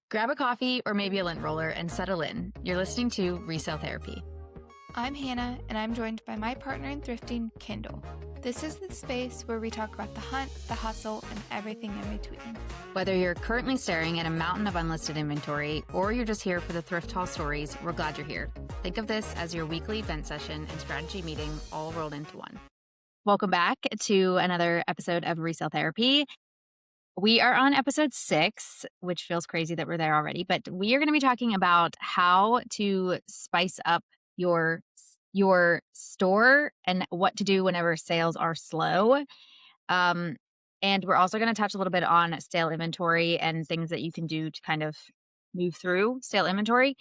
Grab a coffee or maybe a lint roller and settle in. You're listening to Resale Therapy. I'm Hannah, and I'm joined by my partner in thrifting, Kendall. This is the space where we talk about the hunt, the hustle, and everything in between. Whether you're currently staring at a mountain of unlisted inventory or you're just here for the thrift haul stories, we're glad you're here. Think of this as your weekly vent session and strategy meeting all rolled into one. Welcome back to another episode of Resale Therapy. We are on episode 6, which feels crazy that we're there already, but we are going to be talking about how to spice up your store and what to do whenever sales are slow. And we're also going to touch a little bit on stale inventory and things that you can do to kind of move through stale inventory.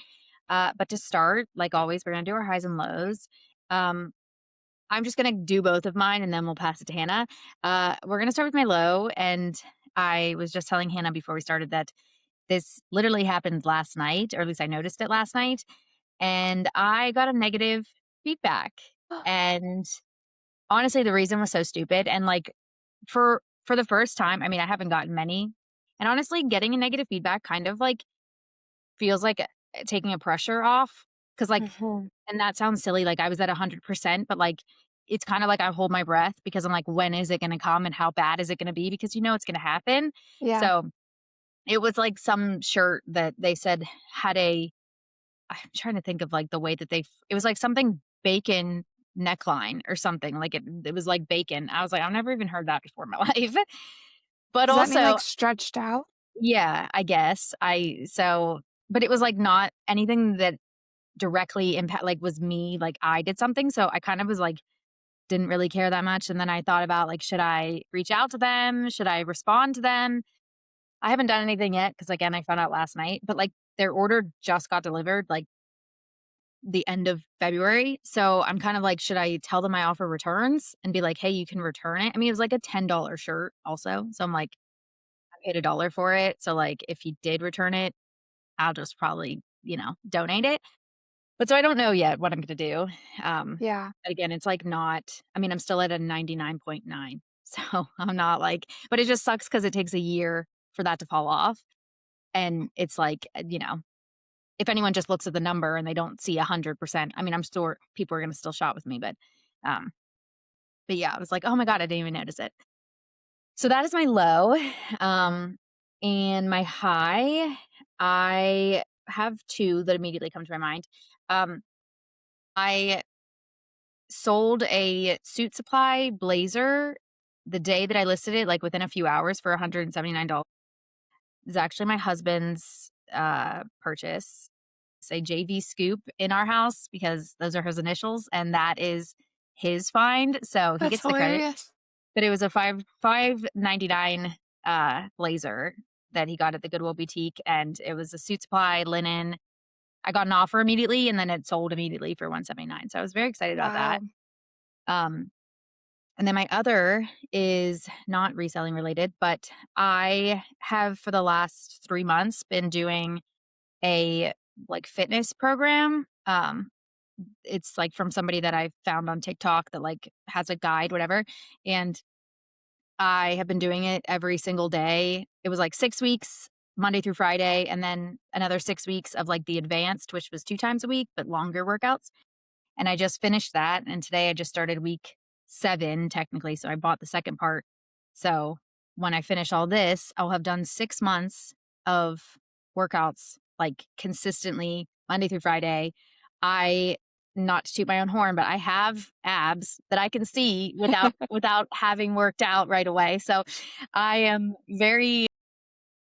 But to start, like always, we're going to do our highs and lows. I'm just going to do both of mine and then we'll pass it to Hannah. We're going to start with my low. And I was just telling Hannah before we started that this literally happened last night, or at least I noticed it last night. And I got a negative feedback. And honestly, the reason was so stupid. And like for the first time, I mean, I haven't gotten many. And honestly, getting a negative feedback kind of like feels like taking a pressure off. Cause like, and that sounds silly. Like I was at 100%, but like, it's kind of like I hold my breath because I'm like, when is it going to come and how bad is it going to be? Because you know, it's going to happen. Yeah. So it was like some shirt that they said had I'm trying to think of like the way that it was like something bacon neckline or something. Like it was like bacon. I was like, I've never even heard that before in my life. But Does that mean also, like stretched out? yeah, I guess. But it was like not anything that directly like was me, like I did something. So I kind of was like, didn't really care that much. And then I thought about like, should I reach out to them? Should I respond to them? I haven't done anything yet because again, I found out last night, but like their order just got delivered like the end of February. So I'm kind of like, should I tell them I offer returns and be like, hey, you can return it? I mean, it was like a $10 shirt also. So I'm like, I paid $1 for it. So like if you did return it, I'll just probably, donate it. But so I don't know yet what I'm going to do. Yeah. But again, it's like I'm still at a 99.9. So I'm not like, but it just sucks because it takes a year for that to fall off. And it's like, if anyone just looks at the number and they don't see 100%, I mean, I'm sure people are going to still shop with me, um, but yeah, I was like, oh my God, I didn't even notice it. So that is my low. And my high, I have two that immediately come to my mind. I sold a Suit Supply blazer the day that I listed it, like within a few hours for $179. It's actually my husband's purchase. It's a JV scoop in our house because those are his initials, and that is his find. So he That's gets the credit. hilarious. But it was a $5.99 blazer that he got at the Goodwill boutique, and it was a Suit Supply linen. I got an offer immediately, and then it sold immediately for $179. So I was very excited about that. Wow. And then my other is not reselling related, but I have for the last 3 months been doing a like fitness program. It's like from somebody that I found on TikTok that like has a guide, whatever. And I have been doing it every single day. It was like 6 weeks, Monday through Friday, and then another 6 weeks of like the advanced, which was 2 times a week, but longer workouts. And I just finished that. And today I just started week 7, technically. So I bought the second part. So when I finish all this, I'll have done 6 months of workouts like consistently Monday through Friday. Not to toot my own horn, but I have abs that I can see without having worked out right away. So I am very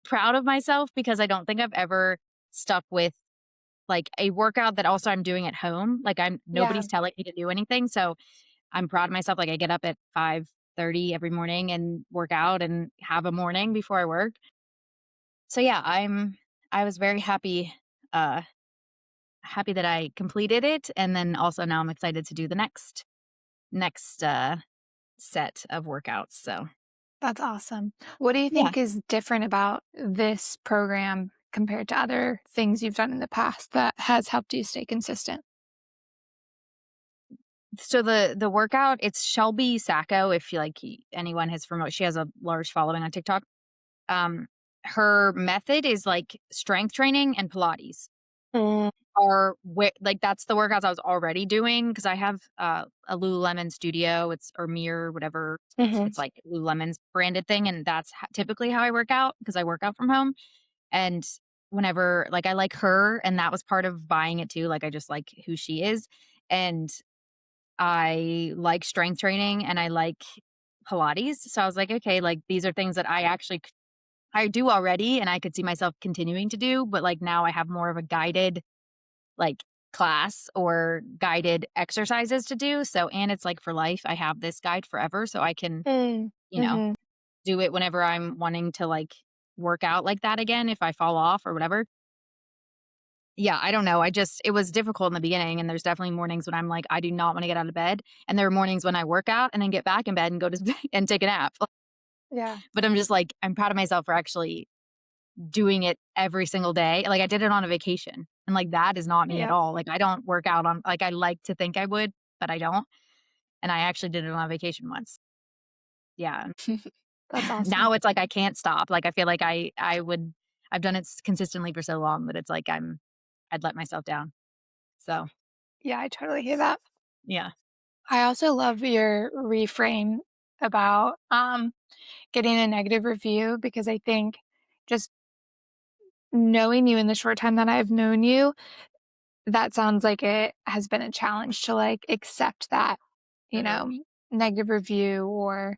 proud of myself because I don't think I've ever stuck with like a workout that also I'm doing at home. Like Yeah. nobody's telling me to do anything. So I'm proud of myself. Like I get up at 5:30 every morning and work out and have a morning before I work. So yeah, I was very happy that I completed it. And then also now I'm excited to do the next set of workouts. So That's awesome. What do you yeah. think is different about this program compared to other things you've done in the past that has helped you stay consistent? So the workout, it's Shelby Sacco. If anyone has she has a large following on TikTok. her method is like strength training and Pilates Mm, are like that's the workouts I was already doing because I have a Lululemon studio. It's or Mirror, whatever. mhm, It's like Lululemon's branded thing, and that's typically how I work out because I work out from home. And whenever like I like her, and that was part of buying it too. Like I just like who she is, and I like strength training and I like Pilates. So I was like, okay, like these are things that I do already and I could see myself continuing to do, but like now I have more of a guided like class or guided exercises to do. So and it's like for life. I have this guide forever so I can, mm, you know, mhm. do it whenever I'm wanting to like work out like that again if I fall off or whatever. Yeah, I don't know. It was difficult in the beginning, and there's definitely mornings when I'm like, I do not wanna get out of bed, and there are mornings when I work out and then get back in bed and go to and take a nap. Yeah, But I'm just like, I'm proud of myself for actually doing it every single day. Like, I did it on a vacation, and, like, that is not me at yep. all. Like, I don't work out on like, I like to think I would, but I don't, and I actually did it on a vacation once. Yeah. That's awesome. Now it's like I can't stop. Like, I feel like I've done it consistently for so long that it's like I'd let myself down. So, Yeah, I totally hear that. yeah. I also love your reframe about, getting a negative review because I think just knowing you in the short time that I've known you, that sounds like it has been a challenge to, like, accept that, you Mhm. know, negative review or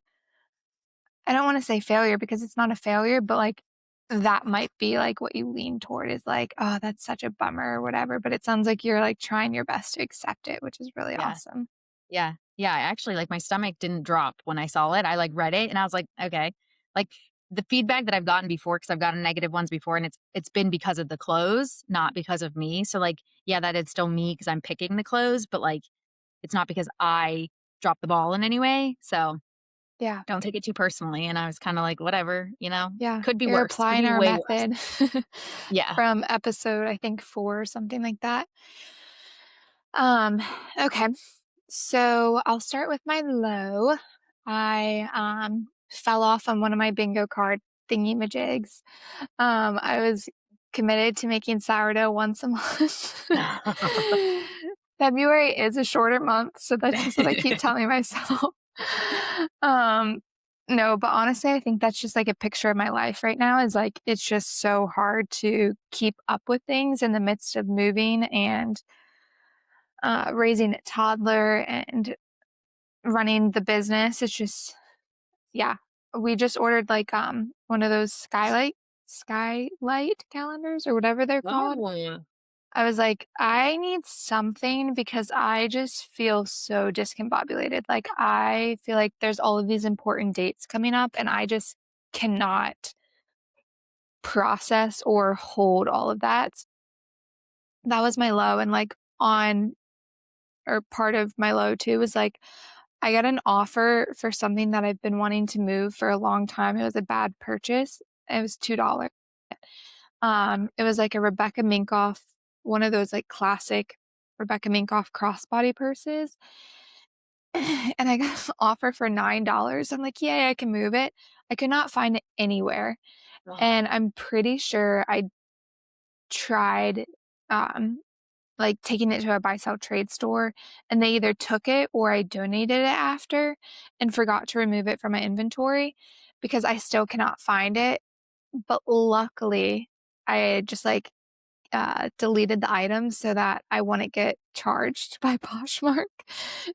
I don't wanna say failure because it's not a failure, but, like, that might be, like, what you lean toward is like, "Oh, that's such a bummer," or whatever, but it sounds like you're, like, trying your best to accept it, which is really Yeah. awesome. Yeah. Yeah, actually, like, my stomach didn't drop when I saw it. I, like, read it, and I was like, "Okay." Like, the feedback that I've gotten before, because 'cause I've gotten negative ones before, and it's been because of the clothes, not because of me. So, like, yeah, that is still me because 'cause I'm picking the clothes, but, like, it's not because I dropped the ball in any way, so Yeah, don't take it too personally, and I was kinda like, "Whatever," yeah. Could be You're worse. Could applying be our way worse. method Yeah. from episode, I think, 4 or something like that. Um, okay. So I'll start with my low. I fell off on one of my bingo card thingy-majigs. I was committed to making sourdough once a month. February is a shorter month, so that's just what I keep telling myself. Um, no, but honestly, I think that's just like a picture of my life right now is like it's just so hard to keep up with things in the midst of moving and raising a toddler and running the business. It's just yeah. We just ordered like one of those skylight calendars or whatever they're called. Oh. I was like, I need something because I just feel so discombobulated. Like I feel like there's all of these important dates coming up and I just cannot process or hold all of that. That was my low and like on or part of my low too was like I got an offer for something that I've been wanting to move for a long time. It was a bad purchase. It was $2. It was like a Rebecca Minkoff, one of those like classic Rebecca Minkoff crossbody purses. And I got an offer for $9. I'm like, yay, I can move it. I could not find it anywhere. And I'm pretty sure I tried um like, taking it to a buy-sell trade store, and they either took it or I donated it after and forgot to remove it from my inventory because I still cannot find it, but luckily, I just, like, deleted the items so that I wouldn't get charged by Poshmark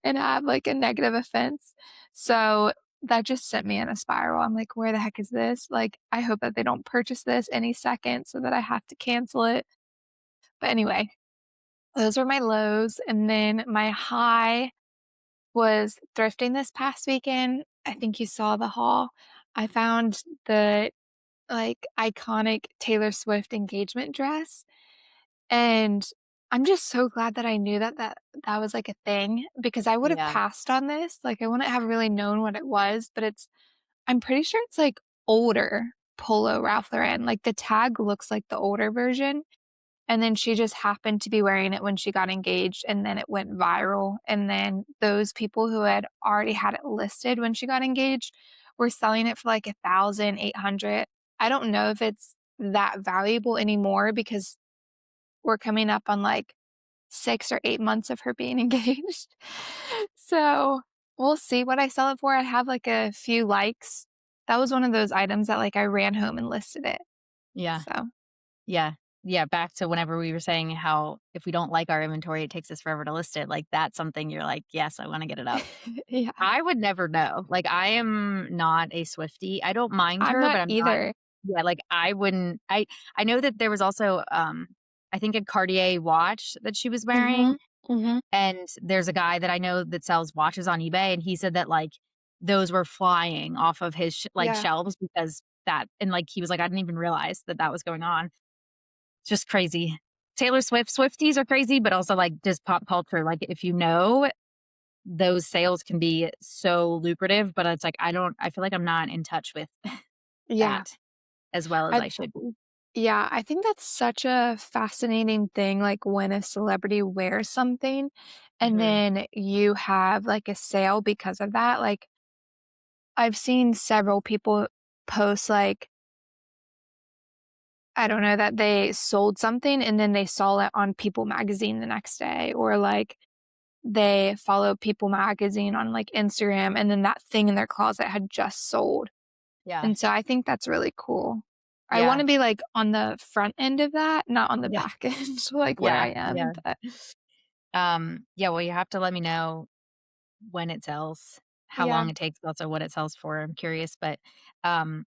and have, like, a negative offense. So, that just sent me in a spiral. I'm like, "Where the heck is this?" Like, I hope that they don't purchase this any second so that I have to cancel it. But anyway, those were my lows, and then my high was thrifting this past weekend. I think you saw the haul. I found the, like, iconic Taylor Swift engagement dress, and I'm just so glad that I knew that was, like, a thing because I would have Yeah. passed on this, like, I wouldn't have really known what it was, but I'm pretty sure it's, like, older Polo Ralph Lauren, like, the tag looks like the older version, and then she just happened to be wearing it when she got engaged, and then it went viral, and then those people who had already had it listed when she got engaged were selling it for, like, 1,800. I don't know if it's that valuable anymore because we're coming up on like 6 or 8 months of her being engaged. So, we'll see what I sell it for. I have, like, a few likes. That was one of those items that, like, I ran home and listed it. Yeah. So Yeah. Yeah, back to whenever we were saying how if we don't like our inventory, it takes us forever to list it, like, that's something you're like, "Yes, I wanna get it up." yeah, I would never know. Like, I am not a Swiftie. I don't mind I'm her, not but I'm not either. yeah, like, I wouldn't I know that there was also, I think a Cartier watch that she was wearing, Mhm, mhm. and there's a guy that I know that sells watches on eBay, and he said that, like, those were flying off of his like, Yeah, shelves because that and, like, he was like, "I didn't even realize that that was going on." It's just crazy. Taylor Swift Swifties are crazy, but also, like, just pop culture, like, if you know, those sales can be so lucrative, but it's like, I feel like I'm not in touch with yeah. that as well as I I should be. yeah, I think that's such a fascinating thing, like, when a celebrity wears something and Mhm. then you have, like, a sale because of that, like, I've seen several people post, like, I don't know, that they sold something and then they saw it on People Magazine the next day, or, like, they follow People Magazine on, like, Instagram, and then that thing in their closet had just sold, Yeah. and so I think that's really cool. I Yeah. wanna be, like, on the front end of that, not on the Yeah. back end, like, where Yeah. I am, Yeah. but Yeah, well, you have to let me know when it sells, how yeah, long it takes, also what it sells for, I'm curious, but, um,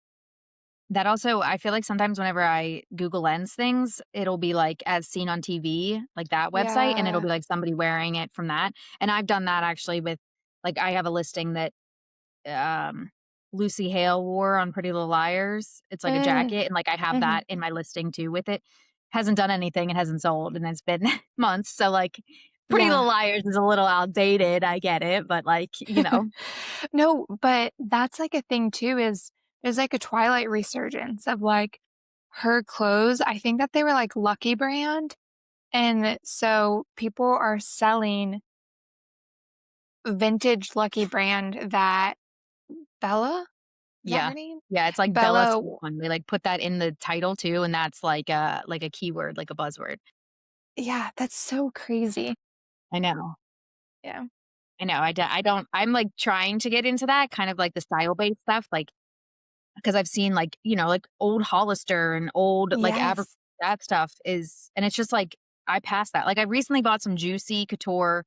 that also I feel like sometimes whenever I Google Lens things, it'll be, like, as seen on TV, like that website, and it'll yeah, be, like, somebody wearing it from that, and I've done that actually with like, I have a listing that um, Lucy Hale wore on Pretty Little Liars. It's like a mm, jacket, and, like, I have mhm, that in my listing too with it. Hasn't done anything, it hasn't sold, and it's been months, so, like, Pretty Little yeah. Liars is a little outdated, I get it, but, like, you know. No, but that's, like, a thing too is there's, like, a Twilight resurgence of, like, her clothes. I think that they were, like, Lucky Brand, and so people are selling vintage Lucky Brand that Bella? Is that Yeah. her name? Yeah, it's like Bella Bella Swan. They, like, put that in the title too, and that's like a keyword, like a buzzword. yeah, that's so crazy. I know. Yeah. I know. I don't I'm, like, trying to get into that, kind of like the style-based stuff, like 'cause I've seen, like, you know, like, old Hollister and old, like, Yes. that stuff is and it's just, like, I passed that. Like, I recently bought some Juicy Couture,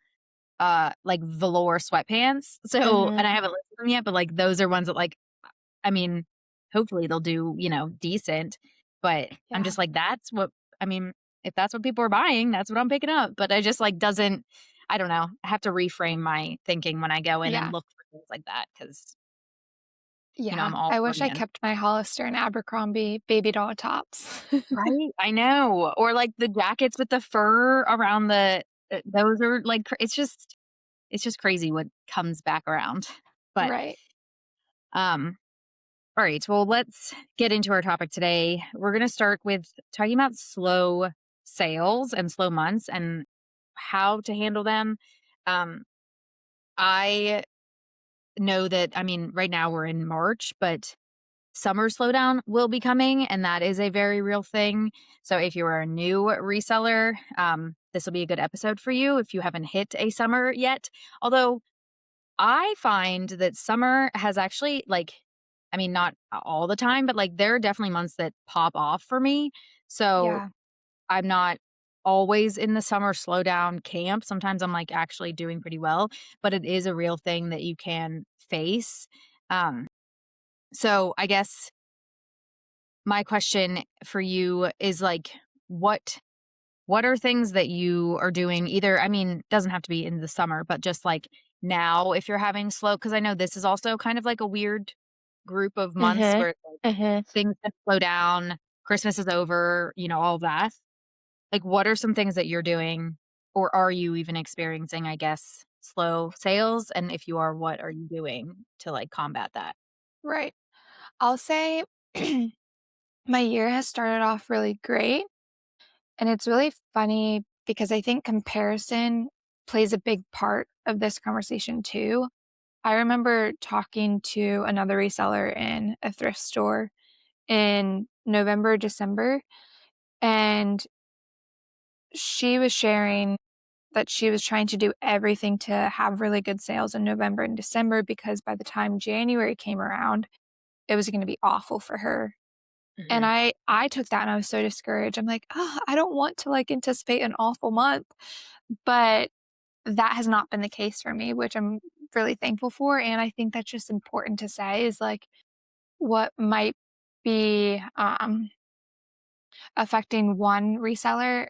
like, velour sweatpants, so and Mhm. I haven't listed them yet, but, like, those are ones that, like, I mean, hopefully they'll do, you know, decent, but I'm Yeah. just like, that's what I mean, if that's what people are buying, that's what I'm picking up, but I just, like, doesn't I don't know. I have to reframe my thinking when I go in and Yeah. look for things like that because you know, Yeah. I'm all I for wish I the kept my Hollister and Abercrombie baby doll tops. right? I know. Or like the jackets with the fur around the those are like it's just crazy what comes back around. But Right. um all right, well let's get into our topic today. We're going to start with talking about slow sales and slow months and how to handle them. Um I know that I mean right now we're in March, but summer slowdown will be coming, and that is a very real thing. So if you are a new reseller, this will be a good episode for you if you haven't hit a summer yet. Although I find that summer has actually like, I mean, not all the time, but like there are definitely months that pop off for me. So Yeah. I'm not always in the summer slowdown camp. Sometimes I'm like actually doing pretty well, but it is a real thing that you can face. Um, so I guess my question for you is like what what are things that you are doing either I mean doesn't have to be in the summer but just like now if you're having slow because I know this is also kind of like a weird group of months Mhm. where like, Mhm. things can slow down, Christmas is over, you know, all that. Like what are some things that you're doing or are you even experiencing I guess slow sales, and if you are what are you doing to like combat that? Right. I'll say my year has started off really great. And it's really funny because I think comparison plays a big part of this conversation too. I remember talking to another reseller in a thrift store, in November, December, and she was sharing that she was trying to do everything to have really good sales in November and December because by the time January came around, it was gonna be awful for her. And Mhm. I took that and I was so discouraged. I'm like, "Oh, I don't want to, like, anticipate an awful month." But that has not been the case for me, which I'm really thankful for, and I think that's just important to say is, like, what might be, affecting one reseller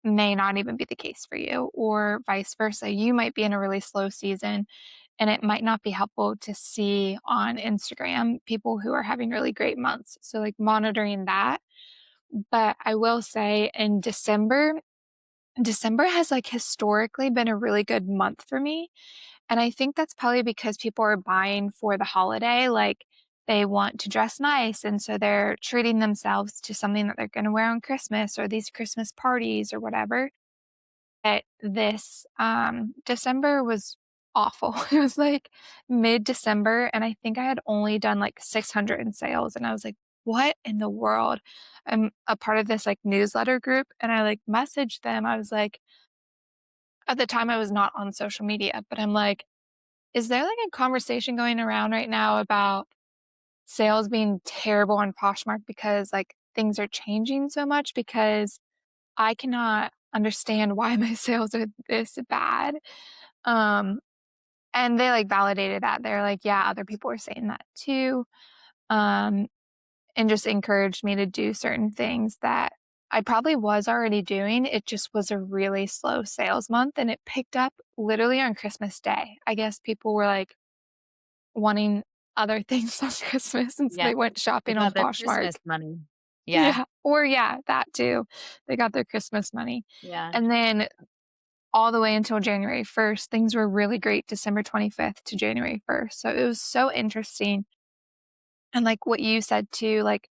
may not even be the case for you, or vice versa. You might be in a really slow season, and it might not be helpful to see on Instagram people who are having really great months. So, like, monitoring that. But I will say in December has, like, historically been a really good month for me, and I think that's probably because people are buying for the holiday, like, they want to dress nice, and so they're treating themselves to something that they're gonna wear on Christmas or these Christmas parties or whatever. But this, December was awful. It was, like, mid-December, and I think I had only done, like, 600 in sales, and I was like, "What in the world?" I'm a part of this, like, newsletter group, and I, like, messaged them. I was like at the time, I was not on social media, but I'm like, "Is there, like, a conversation going around right now about sales being terrible on Poshmark because, like, things are changing so much? Because I cannot understand why my sales are this bad." Um, and they, like, validated that. They're like, "Yeah, other people are saying that too." Um, and just encouraged me to do certain things that I probably was already doing. It just was a really slow sales month, and it picked up literally on Christmas Day. I guess people were, like, wanting other things on Christmas, and so Yeah. they went They shopping on got their Poshmark. Christmas money. Yeah. Yeah, or yeah, that too. They got their Christmas money. Yeah. And then all the way until January 1st, things were really great December 25th to January 1st. So it was so interesting. And like what you said too, like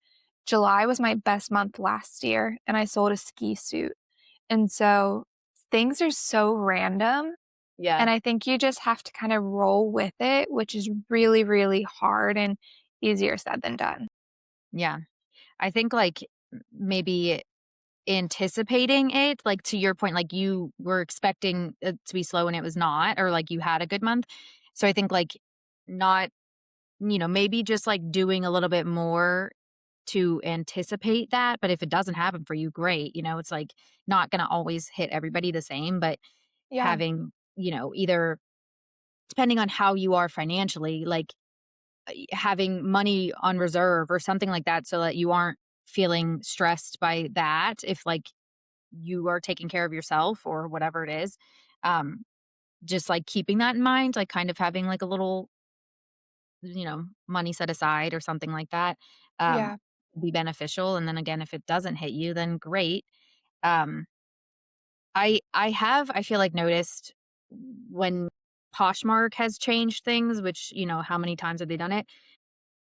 July was my best month last year and I sold a ski suit. And so things are so random. Yeah. And I think you just have to kind of roll with it, which is really, really hard and easier said than done. Yeah. I think, like, maybe anticipating it, like, to your point, like, you were expecting it to be slow and it was not, or, like, you had a good month. So I think, like, not maybe just, like, doing a little bit more to anticipate that, but if it doesn't happen for you, great, it's, like, not gonna always hit everybody the same, but Yeah. having, either depending on how you are financially, like, having money on reserve or something like that so that you aren't feeling stressed by that if, like, you are taking care of yourself or whatever it is. Um, just, like, keeping that in mind, like, kind of having, like, a little, money set aside or something like that, um, Yeah. be beneficial, and then again, if it doesn't hit you, then great. Um, I feel like, noticed when Poshmark has changed things, which, how many times have they done it?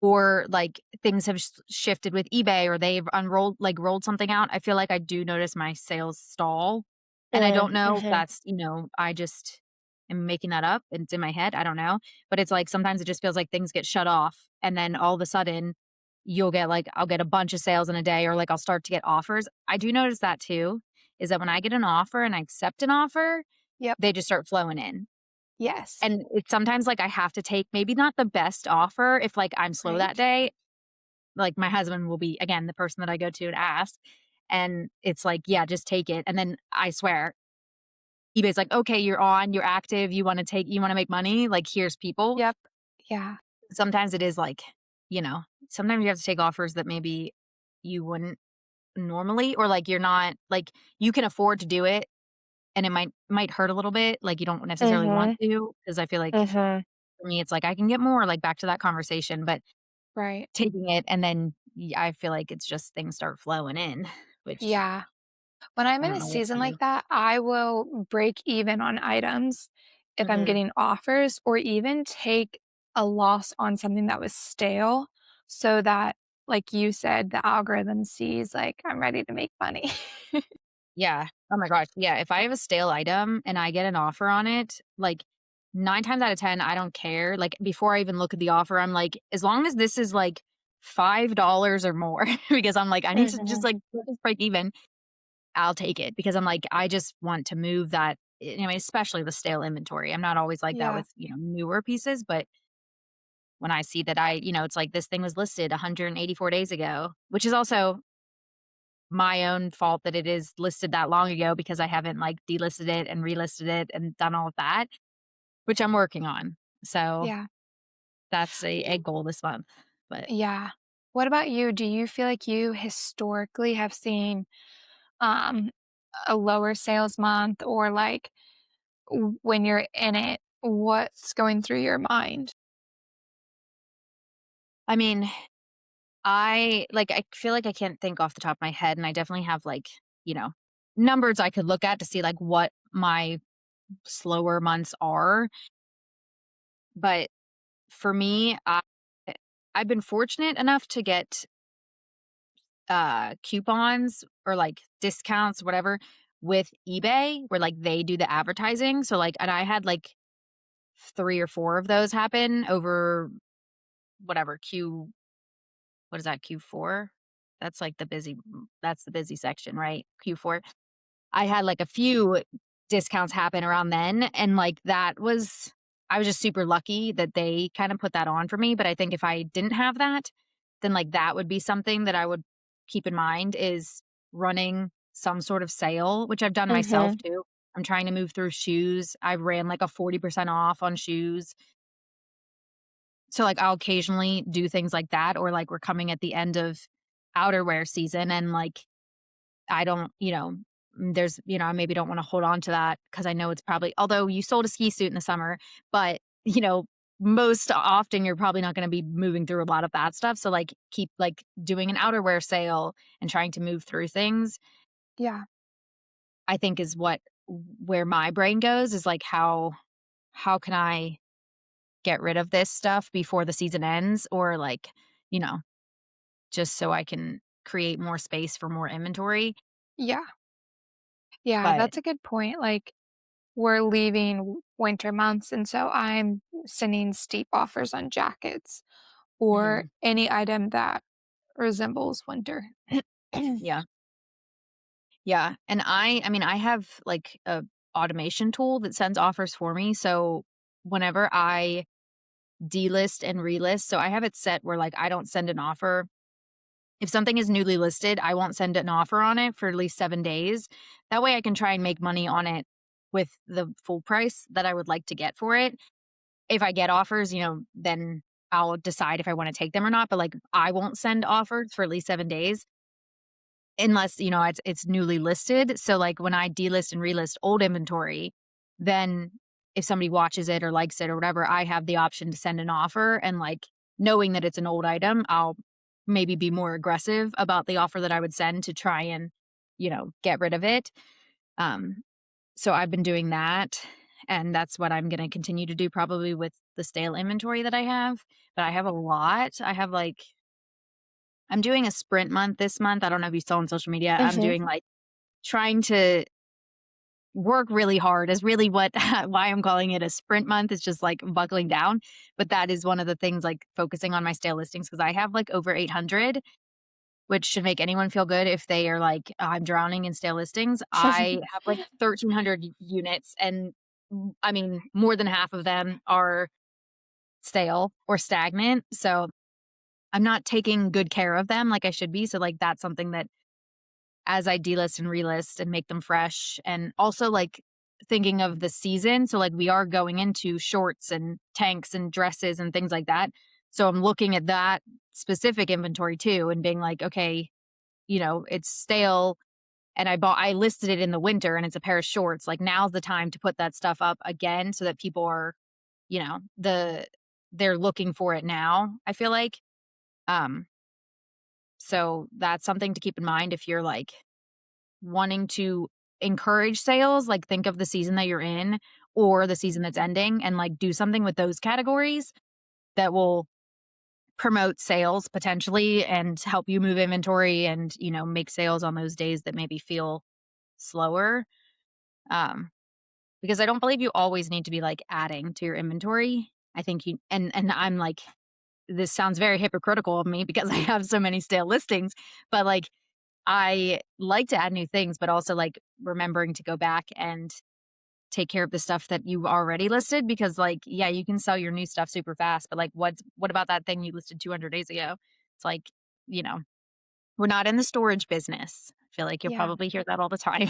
Or, like, things have shifted with eBay or they've rolled something out, I feel like I do notice my sales stall, and I don't know if Mhm. that's, I just am making that up and it's in my head, I don't know, but it's like sometimes it just feels like things get shut off, and then all of a sudden, I'll get a bunch of sales in a day, or, like, I'll start to get offers. I do notice that too, is that when I get an offer and I accept an offer, Yep. they just start flowing in. Yes. And it's sometimes, like, I have to take maybe not the best offer if, like, I'm slow that Right. day. Like, my husband will be, again, the person that I go to and ask, and it's like, "Yeah, just take it," and then I swear, eBay's like, "Okay, you're active, you wanna make money, like, here's people." Yep. Yeah. Sometimes it is like, you know, sometimes you have to take offers that maybe you wouldn't normally, or, like, you're not like, you can afford to do it, and it might hurt a little bit, like, you don't necessarily want Mhm. to, because I feel like Mhm. for me, it's like I can get more, like, back to that conversation, but Right. taking it and then I feel like it's just things start flowing in, which Yeah. When I'm I in don't a know what season to do. like that, I will break even on items if I'm Mhm. getting offers or even take a loss on something that was stale so that, like you said, the algorithm sees, like, I'm ready to make money. Yeah. Oh my gosh. Yeah, if I have a stale item and I get an offer on it, like, 9 times out of 10, I don't care. Like, before I even look at the offer, I'm like, as long as this is, like, $5 or more because I'm like, I need to just Mhm. like break even. I'll take it because I'm like, I just want to move that. I mean, especially the stale inventory. I'm not always like that Yeah. with, newer pieces, but when I see that it's like this thing was listed 184 days ago, which is also my own fault that it is listed that long ago because I haven't like delisted it and relisted it and done all of that, which I'm working on. So Yeah. that's a goal this month. But Yeah. What about you? Do you feel like you historically have seen, um, a lower sales month or, like, when you're in it, what's going through your mind? I mean, I feel like I can't think off the top of my head, and I definitely have like, you know, numbers I could look at to see like what my slower months are. But for me, I've been fortunate enough to get coupons or like discounts, whatever, with eBay where like they do the advertising. So like, and I had like 3 or 4 of those happen over whatever what is that, Q4? That's like that's the busy section, right? Q4. I had like a few discounts happen around then, and like I was just super lucky that they kind of put that on for me, but I think if I didn't have that, then like that would be something that I would keep in mind is running some sort of sale, which I've done myself Mhm. too. I'm trying to move through shoes. I've ran like a 40% off on shoes. So, like, I'll occasionally do things like that, or like we're coming at the end of outerwear season and like I don't, there's, I maybe don't want to hold on to that because I know it's probably, although you sold a ski suit in the summer, but, most often you're probably not going to be moving through a lot of that stuff. So, like, keep like doing an outerwear sale and trying to move through things, Yeah. I think is where my brain goes is like, how can I get rid of this stuff before the season ends or like, you know, just so I can create more space for more inventory. Yeah. Yeah, But that's a good point, like, we're leaving winter months, and so I'm sending steep offers on jackets or mhm, any item that resembles winter. yeah. Yeah, and I mean, I have, like, a automation tool that sends offers for me, so whenever I delist and relist so I have it set where, like, I don't send an offer if something is newly listed, I won't send an offer on it for at least 7 days. That way I can try and make money on it with the full price that I would like to get for it. If I get offers, then I'll decide if I wanna take them or not, but, like, I won't send offers for at least 7 days. Unless, it's newly listed. So, like, when I delist and relist old inventory, then if somebody watches it or likes it or whatever, I have the option to send an offer and, like, knowing that it's an old item, I'll maybe be more aggressive about the offer that I would send to try and, get rid of it. Um, so I've been doing that, and that's what I'm gonna continue to do probably with the stale inventory that I have, but I have a lot. I have, like I'm doing a sprint month this month. I don't know if you saw on social media. I'm Mhm. doing, like trying to work really hard is really what why I'm calling it a sprint month. It's just, like, buckling down, but that is one of the things, like, focusing on my stale listings because I have, like, over 800, which should make anyone feel good if they are like, "I'm drowning in stale listings." I have, like, 1,300 units, and, I mean, more than half of them are stale or stagnant, so I'm not taking good care of them like I should be, so, like, that's something that as I delist and relist and make them fresh, and also, like, thinking of the season, so, like, we are going into shorts and tanks and dresses and things like that, so I'm looking at that specific inventory too and being like, "Okay, it's stale, and I listed it in the winter and it's a pair of shorts, like, now's the time to put that stuff up again so that people are, you know, the they're looking for it now," I feel like, um, so that's something to keep in mind if you're, like, wanting to encourage sales, like, think of the season that you're in or the season that's ending and, like, do something with those categories that will promote sales potentially and help you move inventory and, make sales on those days that maybe feel slower, um, because I don't believe you always need to be, like, adding to your inventory. I think you and I'm like this sounds very hypocritical of me because I have so many stale listings, but like I like to add new things, but also like remembering to go back and take care of the stuff that you already listed because like, yeah, you can sell your new stuff super fast, but like what about that thing you listed 200 days ago? It's like, you know, we're not in the storage business. I feel like you'll Yeah. probably hear that all the time.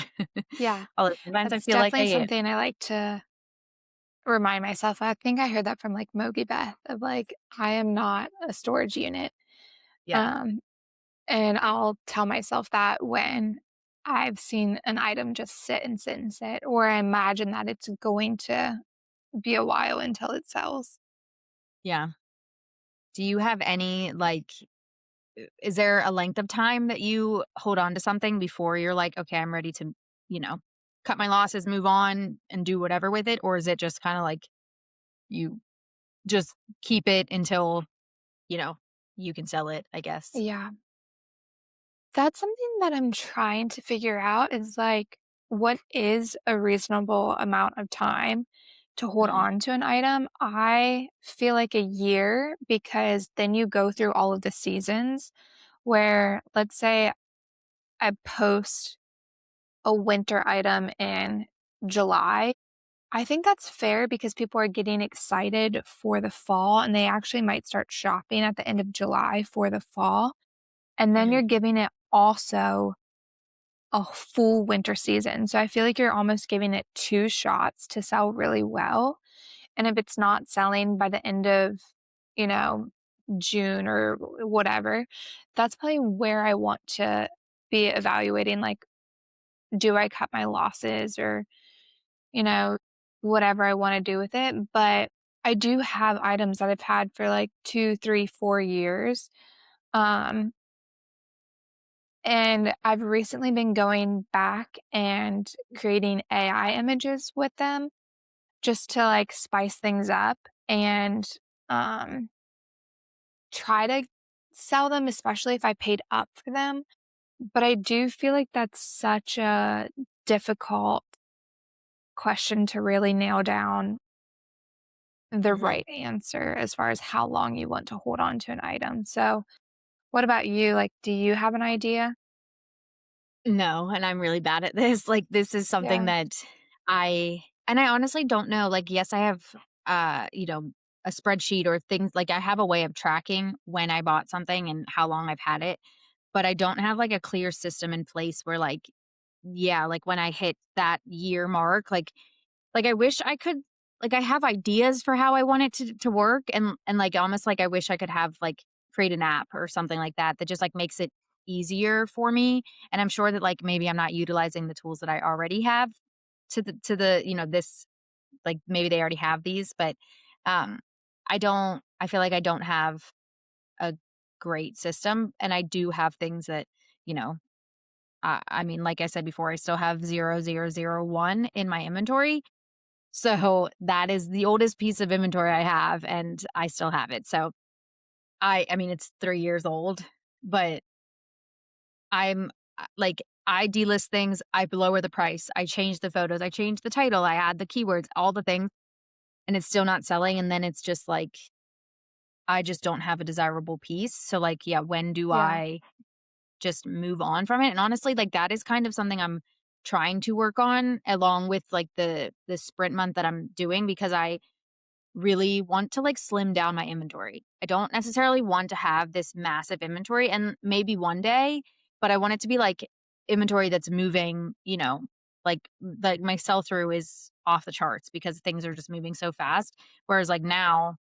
Yeah. Although sometimes I That's feel like I definitely am. something I like to remind myself. I think I heard that from like Mogi Beth of like, I am not a storage unit. Yeah. Um, and I'll tell myself that when I've seen an item just sit and sit and sit, or I imagine that it's going to be a while until it sells. Yeah. Do you have any like is there a length of time that you hold on to something before you're like, okay, I'm ready to, you know, cut my losses, move on and do whatever with it? Or is it just kind of like you just keep it until, you know, you can sell it, I guess? Yeah. That's something that I'm trying to figure out is like, what is a reasonable amount of time to hold Mm, on to an item? I feel like a year because then you go through all of the seasons where, let's say, I post a winter item in July. I think that's fair because people are getting excited for the fall and they actually might start shopping at the end of July for the fall. And then you're mm, giving it also a full winter season. So I feel like you're almost giving it 2 shots to sell really well. And if it's not selling by the end of, you know, June or whatever, that's probably where I want to be evaluating, like, do I cut my losses or, you know, whatever I wanna do with it. But I do have items that I've had for, like, 2, 3, 4 years. Um, And I've recently been going back and creating AI images with them just to like spice things up and um, try to sell them, especially if I paid up for them. But I do feel like that's such a difficult question to really nail down the mhm. right answer as far as how long you want to hold on to an item. So, what about you? Like, do you have an idea? No, and I'm really bad at this. Like this is something Yeah. that I honestly don't know. Like yes, I have you know, a spreadsheet or things like I have a way of tracking when I bought something and how long I've had it, but I don't have like a clear system in place where like yeah, like when I hit that year mark, like, I wish I could like, I have ideas for how I want it to work, and, like, almost like I wish I could have, like, create an app or something like that that just, like, makes it easier for me, and I'm sure that, like, maybe I'm not utilizing the tools that I already have to the you know, this like, maybe they already have these, but, um, I feel like I don't have a great system, and I do have things that, you know, I mean, like I said before, I still have 0001 in my inventory, so that is the oldest piece of inventory I have, and I still have it. So I mean, it's 3 years old, but I'm like, I delist things, I lower the price, I change the photos, I change the title, I add the keywords, all the things, and it's still not selling. And then it's just like, I just don't have a desirable piece. So, like, yeah, when do Yeah. I just move on from it? And honestly, like, that is kind of something I'm trying to work on along with like the sprint month that I'm doing because I really want to like slim down my inventory. I don't necessarily want to have this massive inventory and maybe one day, but I want it to be like inventory that's moving, you know, like my sell through is off the charts because things are just moving so fast. Whereas like now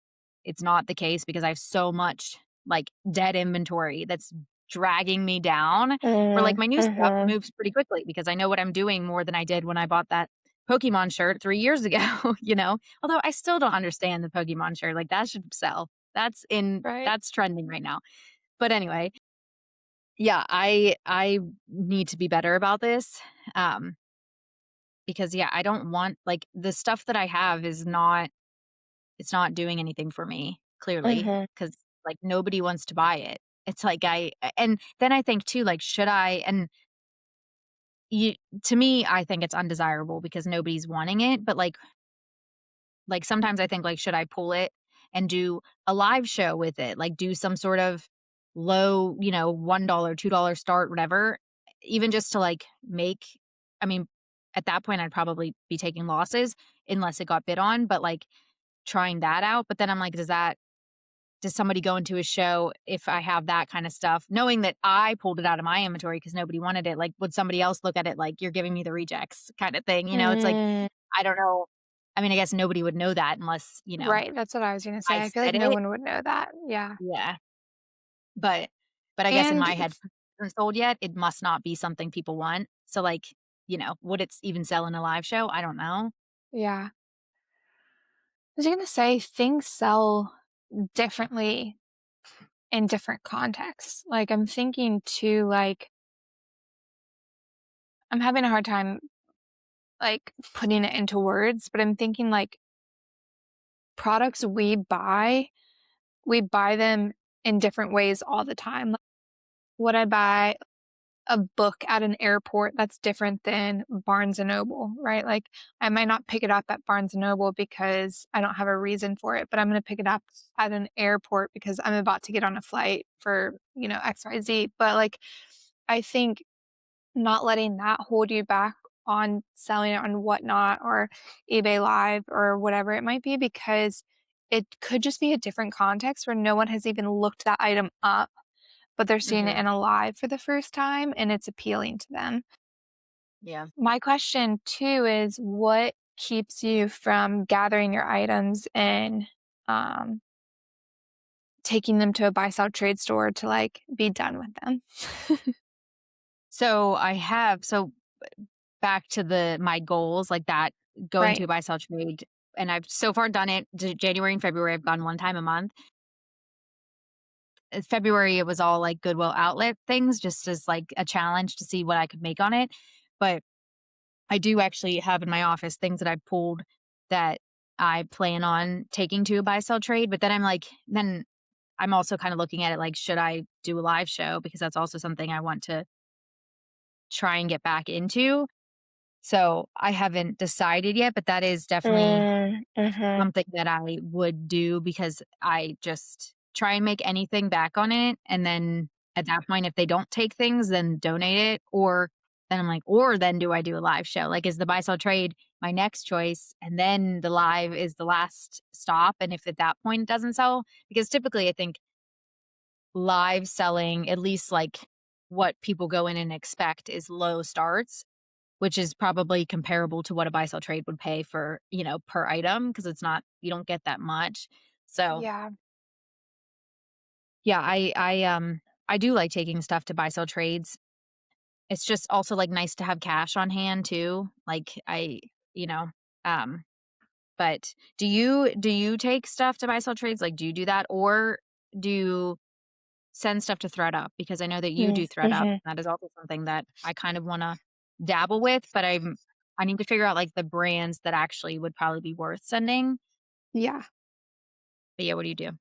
it's not the case because I have so much like dead inventory that's dragging me down. Where like Mhm, my new stuff mhm. moves pretty quickly because I know what I'm doing more than I did when I bought that Pokemon shirt 3 years ago, you know? Although I still don't understand the Pokemon shirt, like that should sell. Right. That's trending right now. But anyway, yeah, I need to be better about this. Um because yeah, I don't want like the stuff that I have is not it's not doing anything for me, clearly, Mhm. because like, nobody wants to buy it. It's like and then I think too, like, should I and you to me, I think it's undesirable because nobody's wanting it, but, like, sometimes I think, like, should I pull it and do a live show with it, like do some sort of low, $1, $2 start, whatever, even just to like make, I mean, at that point I'd probably be taking losses unless it got bid on, but like trying that out. But then I'm like, does somebody go into a show if I have that kind of stuff, knowing that I pulled it out of my inventory because nobody wanted it? Like, would somebody else look at it like you're giving me the rejects kind of thing? It's like, Mm, I don't know. I mean, I guess nobody would know that unless, right, that's what I was gonna say. I I feel like said no it. one would know that. Yeah. Yeah. But I guess in And my head, since it isn't sold yet, it must not be something people want. So like, would it even sell in a live show? I don't know. yeah. I was gonna say things sell differently in different contexts. Like, I'm thinking too, like, I'm having a hard time, like, putting it into words, but I'm thinking, like, products we buy them in different ways all the time. Like, would I buy a book at an airport that's different than Barnes& and Noble, right? Like, I might not pick it up at Barnes& and Noble because I don't have a reason for it, but I'm gonna pick it up at an airport because I'm about to get on a flight for, XYZ. But, like, I think not letting that hold you back on selling it on Whatnot or eBay Live or whatever it might be, because it could just be a different context where no one has even looked that item up, but they're seeing it Hmm. in a live for the first time and it's appealing to them. Yeah. My question too is, what keeps you from gathering your items and um, taking them to a buy sell trade store to like be done with them? So back to my goals, like that, going to Right. a buy sell trade, and I've so far done it January and February. I've gone one time a month. February, it was all like Goodwill outlet things, just as like a challenge to see what I could make on it. But I do actually have in my office things that I pulled that I plan on taking to a buy sell trade. But then then I'm also kind of looking at it like, should I do a live show? Because that's also something I want to try and get back into. So I haven't decided yet, but that is definitely Mhm. something that I would do because I just try and make anything back on it, and then at that point, if they don't take things, then donate it, or then I'm like, or then do I do a live show? Like, is the buy sell trade my next choice, and then the live is the last stop, and if at that point it doesn't sell, because typically I think live selling, at least like what people go in and expect, is low starts, which is probably comparable to what a buy sell trade would pay for, per item, because it's not, you don't get that much. So Yeah. yeah, I do like taking stuff to buy sell trades. It's just also like nice to have cash on hand too. Like you know, um, but do you take stuff to buy sell trades? Like, do you do that, or do you send stuff to ThreadUp? Because I know that you Mm, do ThreadUp. mhm. That is also something that I kind of want to dabble with, but I need to figure out like the brands that actually would probably be worth sending. Yeah. But yeah, what do you do?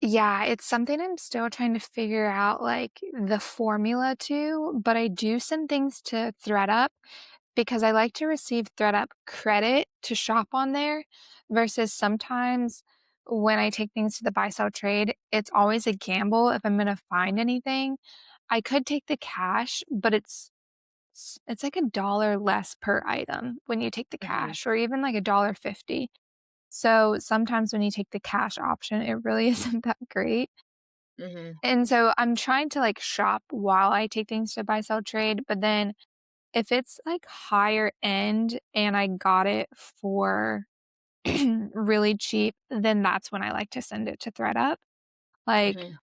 Yeah, it's something I'm still trying to figure out, like, the formula to, but I do send things to ThreadUp because I like to receive ThreadUp credit to shop on there versus sometimes when I take things to the buy sell trade, it's always a gamble if I'm gonna find anything. I could take the cash, but it's like $1 less per item when you take the Mhm, cash or even like $1.50. So sometimes when you take the cash option, it really isn't that great. mhm, And so I'm trying to like shop while I take things to buy sell trade, but then if it's like higher end and I got it for really cheap, then that's when I like to send it to ThreadUp. Like, mhm.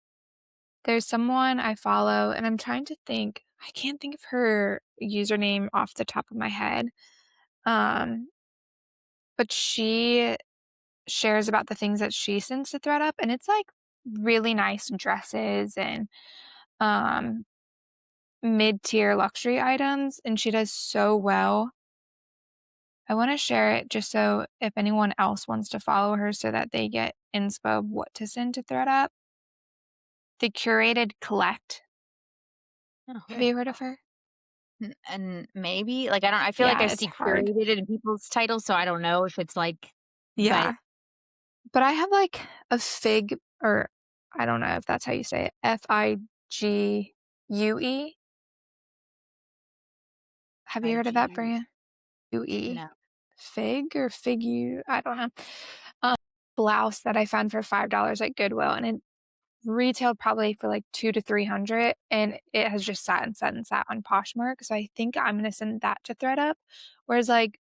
there's someone I follow and I'm trying to think, I can't think of her username off the top of my head. Um, but she shares about the things that she sends to ThreadUp, and it's like really nice dresses and um mid-tier luxury items, and she does so well. I want to share it just so if anyone else wants to follow her so that they get inspo of what to send to ThreadUp. The Curated Collect. Have Okay. you heard of her? And maybe like I feel like I Yeah, it's see hard. curated in people's titles, so I don't know if it's like, but Yeah. But I have, like, a Fig or I don't know if that's how you say it, Figue. Have you heard of that IGU. brand? UE. No. Fig or Figu? I don't know. Um, Blouse that I found for $5 at Goodwill, and it retailed probably for, like, 2 to 300, and it has just sat and sat and sat on Poshmark, so I think I'm gonna send that to ThredUp. Whereas, like,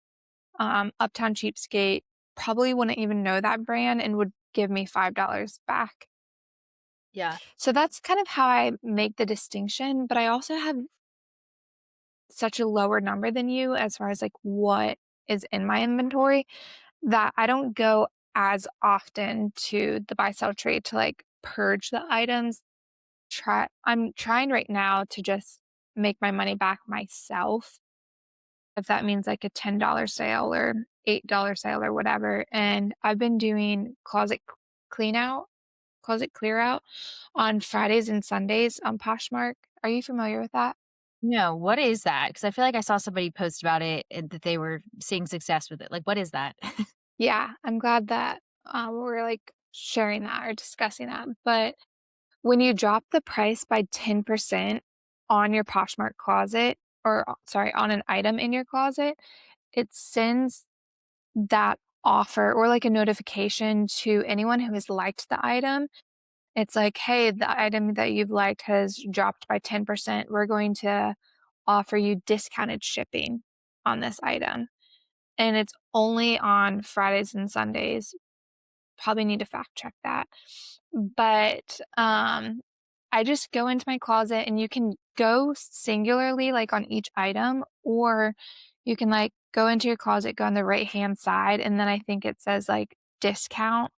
Uptown Cheapskate probably wouldn't even know that brand and would give me $5 back. Yeah. So that's kind of how I make the distinction, but I also have such a lower number than you as far as, like, what is in my inventory that I don't go as often to the buy sell trade to, like, purge the items. I'm trying right now to just make my money back myself, if that means, like, a $10 sale or $8 sale or whatever, and I've been doing clean out closet clear out on Fridays and Sundays on Poshmark. Are you familiar with that? No, what is that? Because I feel like I saw somebody post about it and that they were seeing success with it. Like, what is that? Yeah, I'm glad that, we're, like, sharing that or discussing that, but when you drop the price by 10% on your Poshmark closet or, sorry, on an item in your closet, it sends that offer or, like, a notification to anyone who has liked the item. It's like, "Hey, the item that you've liked has dropped by 10%. We're going to offer you discounted shipping on this item." And it's only on Fridays and Sundays. Probably need to fact check that. But, I just go into my closet and you can go singularly, like, on each item, or you can, like, go into your closet, go on the right-hand side, and then I think it says, like, discount,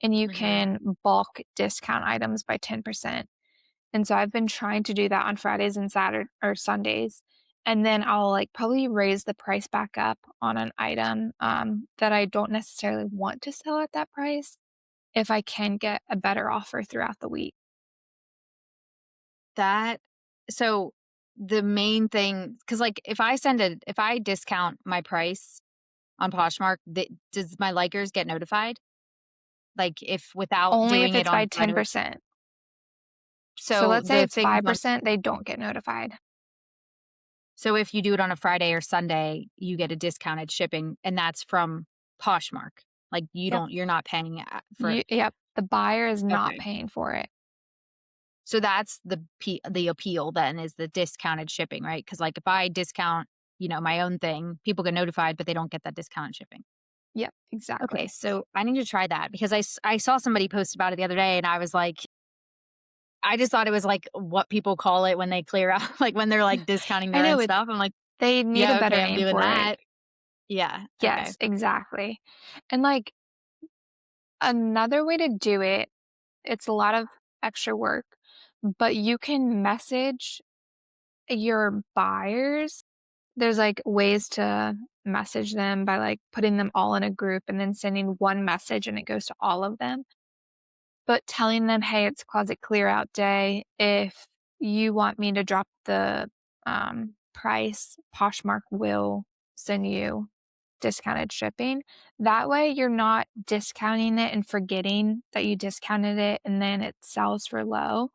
and you Hmm. can bulk discount items by 10%. And so I've been trying to do that on Fridays and Saturday or Sundays. And then I'll, like, probably raise the price back up on an item, that I don't necessarily want to sell at that price if I can get a better offer throughout the week. That so the main thing, because like if I discount my price on Poshmark, does my likers get notified? Like if without Only if doing it it's by on Friday? 10%. So So let's say the it's things on 5%, they don't get notified. so if you do it on a Friday or Sunday, you get a discounted shipping, and that's from Poshmark. Like Yep. you're not paying for. Yep, the buyer is not Okay. paying for it. So that's the appeal then is the discounted shipping, right? Because like if I discount, my own thing, people get notified, but they don't get that discounted shipping. Yep, Okay, exactly. so I need to try that because I saw somebody post about it the other day, and I was like, I just thought it was like what people call it when they clear out, like when they're like discounting I their own know it's stuff. I'm like, they need a yeah, better okay, I'm name doing for it. that. Yeah, okay. Yes, exactly. And, like, another way to do it, it's a lot of extra work, but you can message your buyers. There's, like, ways to message them by, like, putting them all in a group and then sending one message and it goes to all of them. But telling them, "Hey, it's closet clear out day. If you want me to drop the, price, Poshmark will send you discounted shipping." That way, you're not discounting it and forgetting that you discounted it and then it sells for low,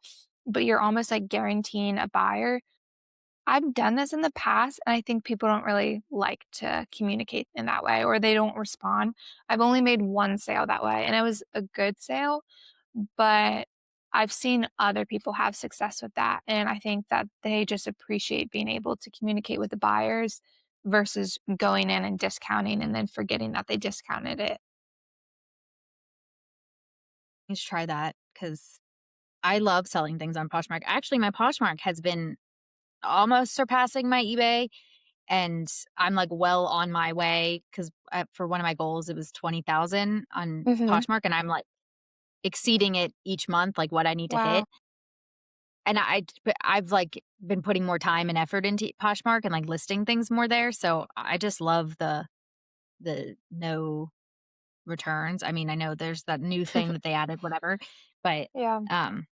but you're almost, like, guaranteeing a buyer. I've done this in the past, and I think people don't really like to communicate in that way, or they don't respond. I've only made one sale that way, and it was a good sale, but I've seen other people have success with that, and I think that they just appreciate being able to communicate with the buyers versus going in and discounting and then forgetting that they discounted it. Let's try that because I love selling things on Poshmark. Actually, my Poshmark has been almost surpassing my eBay, and I'm like well on my way because for one of my goals, it was 20,000 on Mhm. Poshmark, and I'm like exceeding it each month, like what I need to Wow. hit. And but I've like been putting more time and effort into Poshmark and like listing things more there. So I just love the no returns. I mean, I know there's that new thing that they added, whatever, but Yeah. um,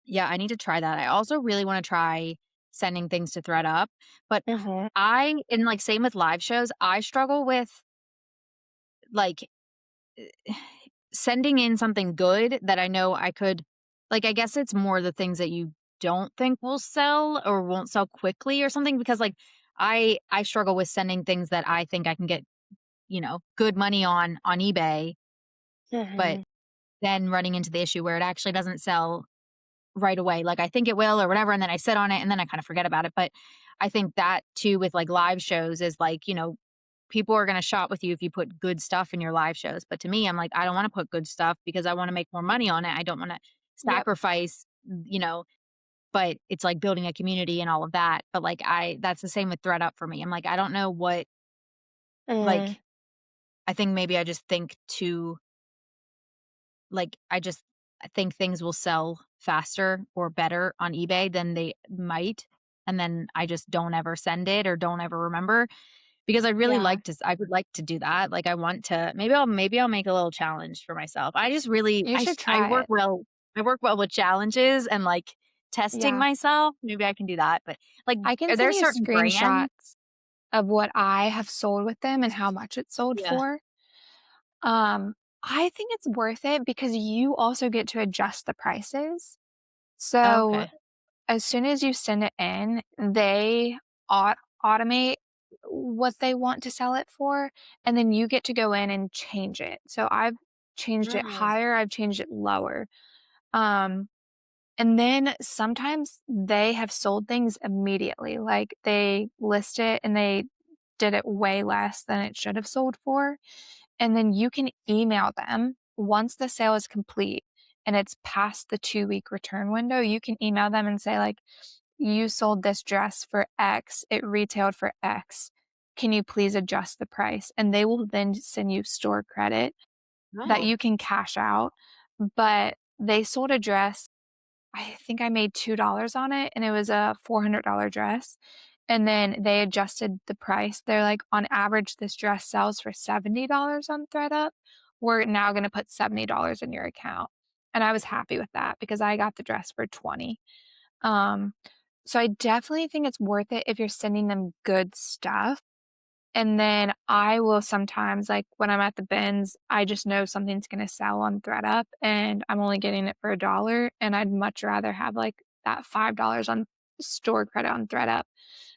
yeah, I need to try that. I also really want to try sending things to ThredUp, but Mhm. and like same with live shows, I struggle with like sending in something good that I know I could like, I guess it's more the things that you don't think will sell or won't sell quickly or something because, like, I struggle with sending things that I think I can get, good money on eBay, but Mhm. then running into the issue where it actually doesn't sell right away. Like I think it will or whatever, and then I sit on it and then I kind of forget about it. But I think that too with like live shows is like, people are going to shop with you if you put good stuff in your live shows. But to me, I'm like, I don't want to put good stuff because I want to make more money on it. I don't want to Yep. sacrifice, but it's like building a community and all of that. But like that's the same with ThreadUp for me. I'm like, I don't know what Mm. like I think maybe I just think too like I think things will sell faster or better on eBay than they might, and then I just don't ever send it or don't ever remember because Yeah. I would like to do that. Like I want to maybe I'll make a little challenge for myself. I just really You should I try it. I work well with challenges and like testing Yeah. myself. Maybe I can do that, but like I can are there send you certain brands? screenshots of what I have sold with them and how much it sold Yeah. for. Um, I think it's worth it because you also get to adjust the prices. So Okay. as soon as you send it in, they automate what they want to sell it for, and then you get to go in and change it. So I've changed it Oh. higher, I've changed it lower. Um, and then sometimes they have sold things immediately. Like they list it and they did it way less than it should have sold for. And then you can email them once the sale is complete and it's past the 2-week return window. You can email them and say, like, you sold this dress for X, it retailed for X. Can you please adjust the price? And they will then send you store credit that No. you can cash out. But they sold a dress, I think I made $2 on it, and it was a $400 dress. And then they adjusted the price. They're like, on average, this dress sells for $70 on ThreadUp. We're now going to put $70 in your account. And I was happy with that because I got the dress for 20. Um, so I definitely think it's worth it if you're sending them good stuff. And then I will sometimes, like when I'm at the bins, I just know something's going to sell on ThreadUp and I'm only getting it for $1. And I'd much rather have like that $5 on store credit on ThreadUp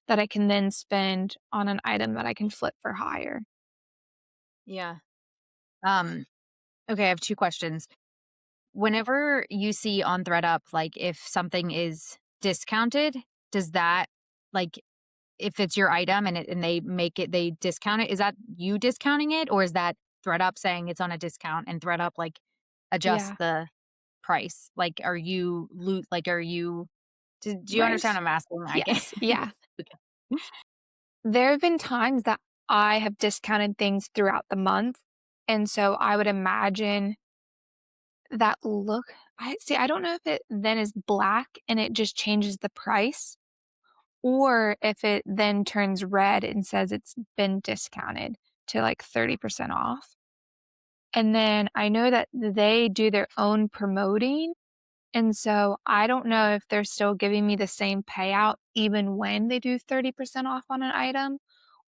that I can then spend on an item that I can flip for higher. Yeah. Um, okay, I have 2 questions. Whenever you see on ThreadUp, like, if something is discounted, does that like, if it's your item and they discount it, is that you discounting it, or is that ThreadUp saying it's on a discount and ThreadUp, like, adjusts Yeah. the price? Like, are you do you understand Right. what I'm asking? I get Yes. Yeah. Okay. There have been times that I have discounted things throughout the month. And so I would imagine that look, I don't know if it then is black and it just changes the price, or if it then turns red and says it's been discounted to like 30% off. And then I know that they do their own promoting. And so I don't know if they're still giving me the same payout even when they do 30% off on an item,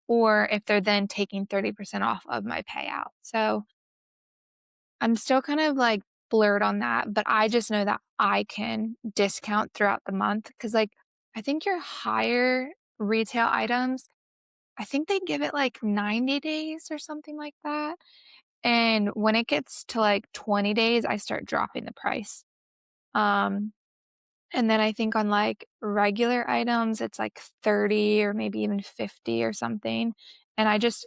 or if they're then taking 30% off of my payout. So I'm still kind of like blurred on that, but I just know that I can discount throughout the month because, like, I think your higher retail items, I think they give it like 90 days or something like that. And when it gets to like 20 days, I start dropping the price. Um, and then I think on like regular items, it's like 30 or maybe even 50 or something. And I just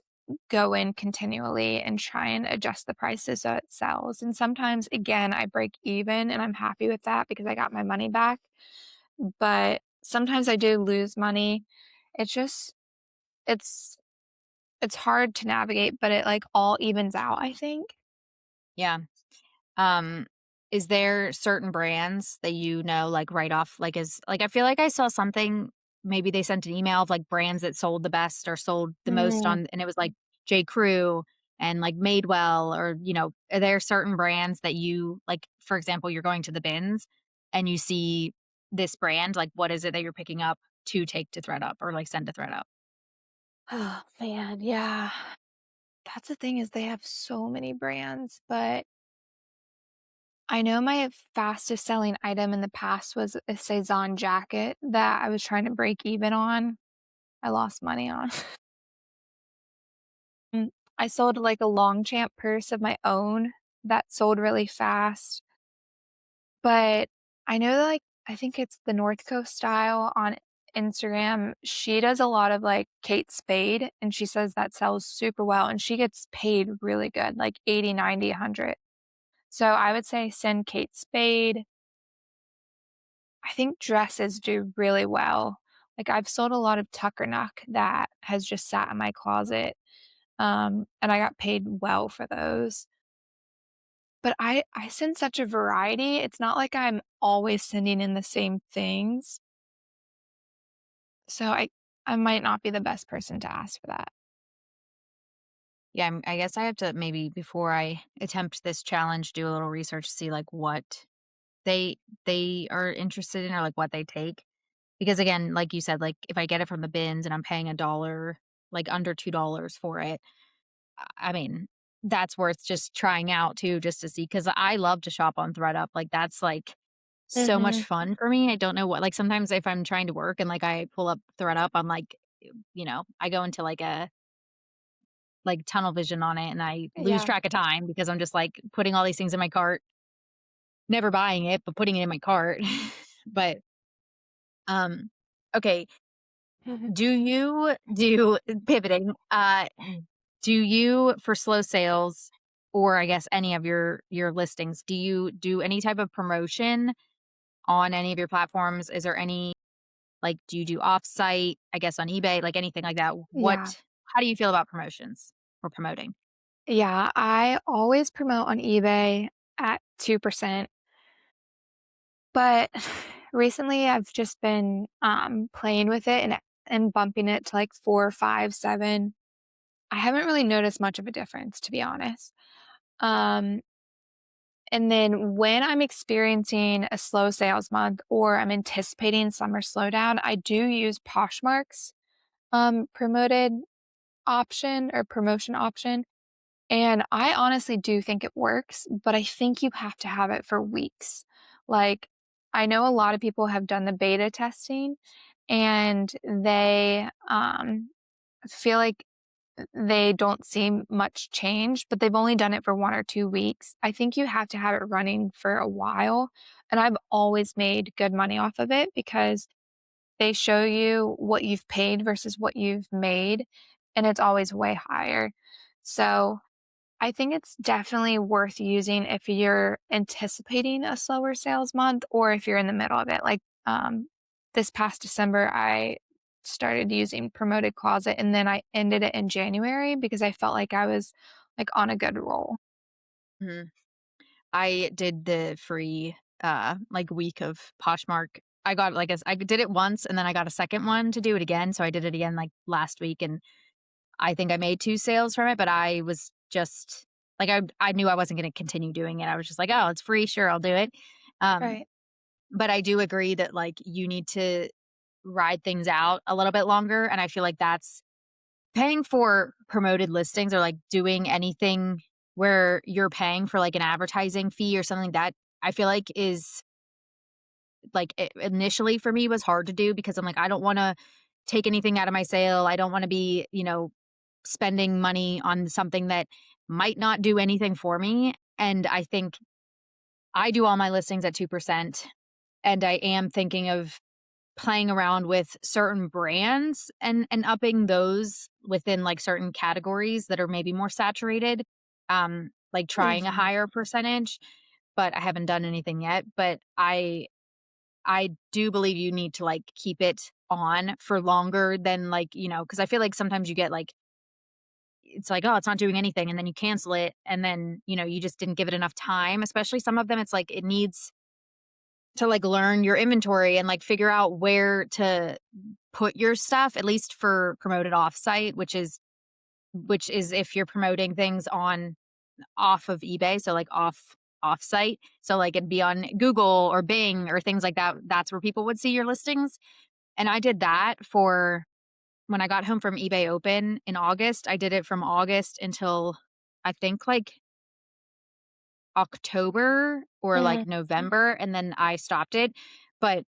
go in continually and try and adjust the prices so it sells. And sometimes, again, I break even and I'm happy with that because I got my money back. But sometimes I do lose money. It's just, it's, it's hard to navigate, but it like all evens out, I think. Yeah. Um, is there certain brands that like, right off like, is like, I feel like I saw something maybe they sent an email of, like, brands that sold the best or sold the most Mm. on and it was, like, J. Crew and, like, Madewell or, are there certain brands that like, for example, you're going to the bins and you see this brand, like, what is it that you're picking up to take to ThreadUp or, like, send to ThreadUp? Oh, man. Yeah. That's the thing is they have so many brands, but I know my fastest selling item in the past was a Cezanne jacket that I was trying to break even on. I lost money on. Mm, I sold like a Longchamp purse of my own that sold really fast. But I know that, like, I think it's the North Coast Style on Instagram. She does a lot of, like, Kate Spade, and she says that sells super well, and she gets paid really good, like 80, 90, 100. So I would say send Kate Spade. I think dresses do really well. Like, I've sold a lot of Tuckernuck that has just sat in my closet, and I got paid well for those. But I send such a variety. It's not like I'm always sending in the same things. So I might not be the best person to ask for that. Yeah, I guess I have to maybe before I attempt this challenge, do a little research, see like what they they are interested in or like what they take. Because again, like you said, like if I get it from the bins and I'm paying a dollar, like under $2 for it, I mean, that's worth just trying out too, just to see. Because I love to shop on ThreadUp. Like that's like so much Mhm. fun for me. I don't know what like sometimes if I'm trying to work and like I pull up ThreadUp, I'm like, I go into like tunnel vision on it and I lose Yeah. track of time because I'm just like putting all these things in my cart, never buying it, but putting it in my cart. But um okay, Mhm. do you do pivoting, do you for slow sales or I guess any of your listings, do you do any type of promotion on any of your platforms? Is there any like do you do offsite, I guess on eBay, like anything like that? Yeah. How do you feel about promotions or promoting? Yeah, I always promote on eBay at 2%, but recently I've just been, playing with it and bumping it to, like, 4, 5, 7. I haven't really noticed much of a difference, to be honest. Um, and then when I'm experiencing a slow sales month or I'm anticipating summer slowdown, I do use Poshmark's, promoted option or promotion option. And I honestly do think it works, but I think you have to have it for weeks. Like, I know a lot of people have done the beta testing and they feel like they don't see much change, but they've only done it for 1 or 2 weeks. I think you have to have it running for a while. And I've always made good money off of it because they show you what you've paid versus what you've made, and it's always way higher. So I think it's definitely worth using if you're anticipating a slower sales month or if you're in the middle of it. Like this past December, I started using Promoted Closet and then I ended it in January because I felt like I was like on a good roll. Mhm. I did the free, like, week of Poshmark. I got, like, I did it once, and then I got a second one to do it again, so I did it again, like, last week, and I think I made 2 sales from it, but I was just like, I knew I wasn't gonna continue doing it. I was just like, "Oh, it's free, sure, I'll do it." Um, Right. but I do agree that, like, you need to ride things out a little bit longer, and I feel like that's paying for promoted listings or, like, doing anything where you're paying for, like, an advertising fee or something that I feel like is like, initially for me was hard to do because I'm like, I don't wanna take anything out of my sale. I don't wanna be, spending money on something that might not do anything for me, and I think I do all my listings at 2%, and I am thinking of playing around with certain brands and upping those within, like, certain categories that are maybe more saturated, like, trying a Mhm. higher percentage, but I haven't done anything yet, but I do believe you need to, like, keep it on for longer than, like, because I feel like sometimes you get, like it's like, "Oh, it's not doing anything," and then you cancel it, and then, you just didn't give it enough time, especially some of them, it's like it needs to, like, learn your inventory and, like, figure out where to put your stuff, at least for promoted offsite, which is if you're promoting things on off of eBay, so, like, offsite. So, like, it'd be on Google or Bing or things like that. That's where people would see your listings. And I did that for when I got home from eBay Open in August. I did it from August until I think, like, October, or like Mhm. November, and then I stopped it. But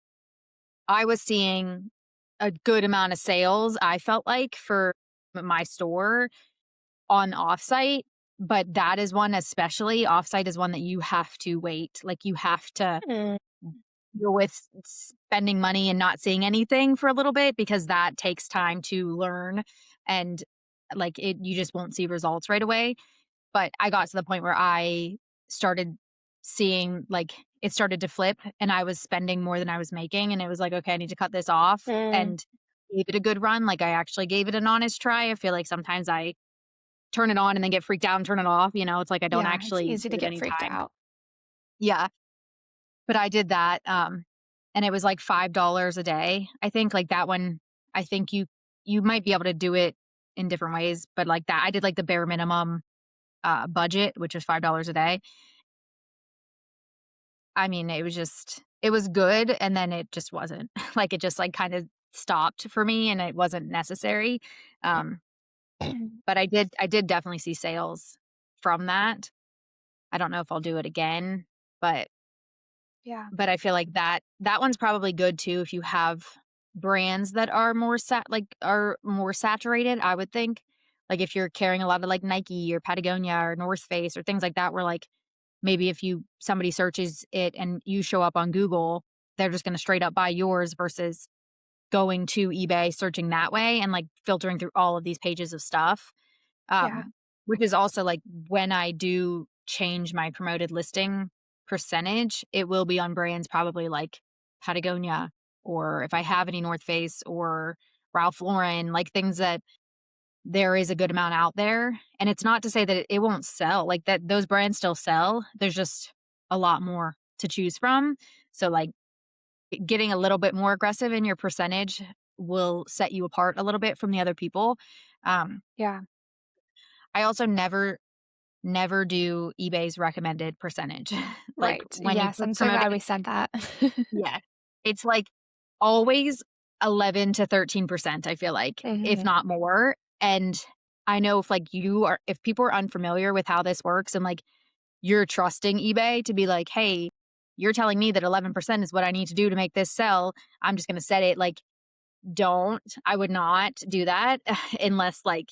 I was seeing a good amount of sales, I felt like, for my store on Offsite, but that is one, especially Offsite is one that you have to wait. Like, you have to Mm. deal with spending money and not seeing anything for a little bit, because that takes time to learn, and like you just won't see results right away. But I got to the point where I started seeing, like, it started to flip and I was spending more than I was making, and it was like, okay, I need to cut this off, Mm. and gave it a good run. Like, I actually gave it an honest try. I feel like sometimes I turn it on and then get freaked out and turn it off. It's like I don't Yeah, it's actually easy to give it get any freaked time. out. Yeah. But I did that, and it was like $5 a day. I think, like, that one, I think you might be able to do it in different ways, but like that, I did like the bare minimum budget, which was $5 a day. I mean, it was good, and then it just wasn't. Like, it just, like, kinda stopped for me, and it wasn't necessary. Um, but I did definitely see sales from that. I don't know if I'll do it again, but Yeah. I feel like that one's probably good too if you have brands that are are more saturated, I would think. Like, if you're carrying a lot of, like, Nike or Patagonia or North Face or things like that, where, like, maybe if somebody searches it and you show up on Google, they're just gonna straight up buy yours versus going to eBay, searching that way, and, like, filtering through all of these pages of stuff. Yeah. Which is also, like, when I do change my promoted listing percentage, it will be on brands probably like Patagonia, or if I have any North Face or Ralph Lauren, like, things that there is a good amount out there. And it's not to say that it won't sell, like, that those brands still sell. There's just a lot more to choose from. So, like, getting a little bit more aggressive in your percentage will set you apart a little bit from the other people. Um, Yeah. I also never do eBay's recommended percentage. Like, Right. when you Yes, click I'm so promoted, glad we said that. yeah, it's like always 11 to 13%, I feel like, if Mhm. not more. And I know if people are unfamiliar with how this works, and, like, you're trusting eBay to be like, "Hey, you're telling me that 11% is what I need to do to make this sell. I'm just gonna set it." Like, don't. I would not do that unless, like,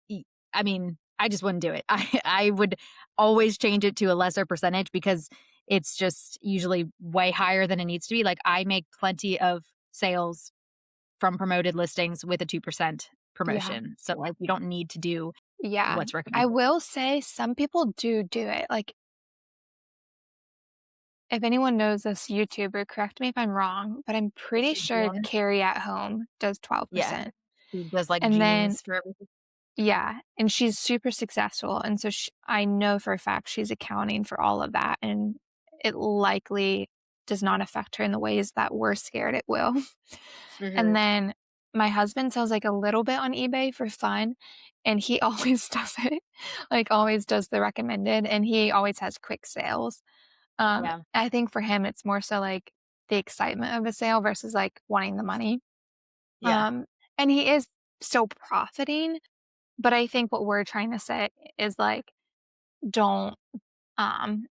E I mean, I just wouldn't do it. I would always change it to a lesser percentage, because it's just usually way higher than it needs to be. Like, I make plenty of sales from promoted listings with a 2% Yeah. promotion. So, like, we don't need to do Yeah. what's I recommended. will say some people do it. Like, if anyone knows this YouTuber, correct me if I'm wrong, but I'm pretty sure One. Carrie at Home does Yeah. 12%. Who does, like, And then jeans for everything. yeah, and she's super successful, and so I know for a fact she's accounting for all of that, and it likely does not affect her in the ways that we're scared it will. And Mhm. then my husband sells, like, a little bit on eBay for fun, and he always does it, like, always does the recommended, and he always has quick sales. Yeah. I think for him, it's more so, like, the excitement of a sale versus, like, wanting the money. Yeah. Um, and he is still profiting, but I think what we're trying to say is, like, don't, um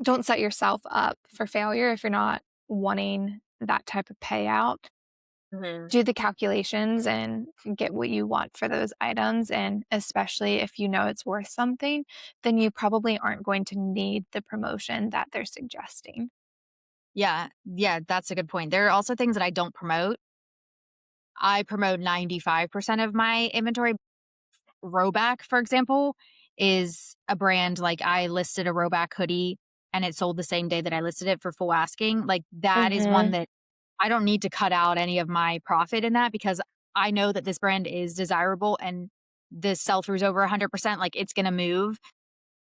don't set yourself up for failure if you're not wanting that type of payout. Mhm. Do the calculations and get what you want for those items, and especially if you know it's worth something, then you probably aren't going to need the promotion that they're suggesting. Yeah. Yeah, that's a good point. There are also things that I don't promote. I promote 95% of my inventory. Rowback, for example, is a brand. Like, I listed a Rowback hoodie and it sold the same day that I listed it for full asking. Like, that is one Mhm. that I don't need to cut out any of my profit in that, because I know that this brand is desirable and the sell through is over 100%. Like, it's going to move.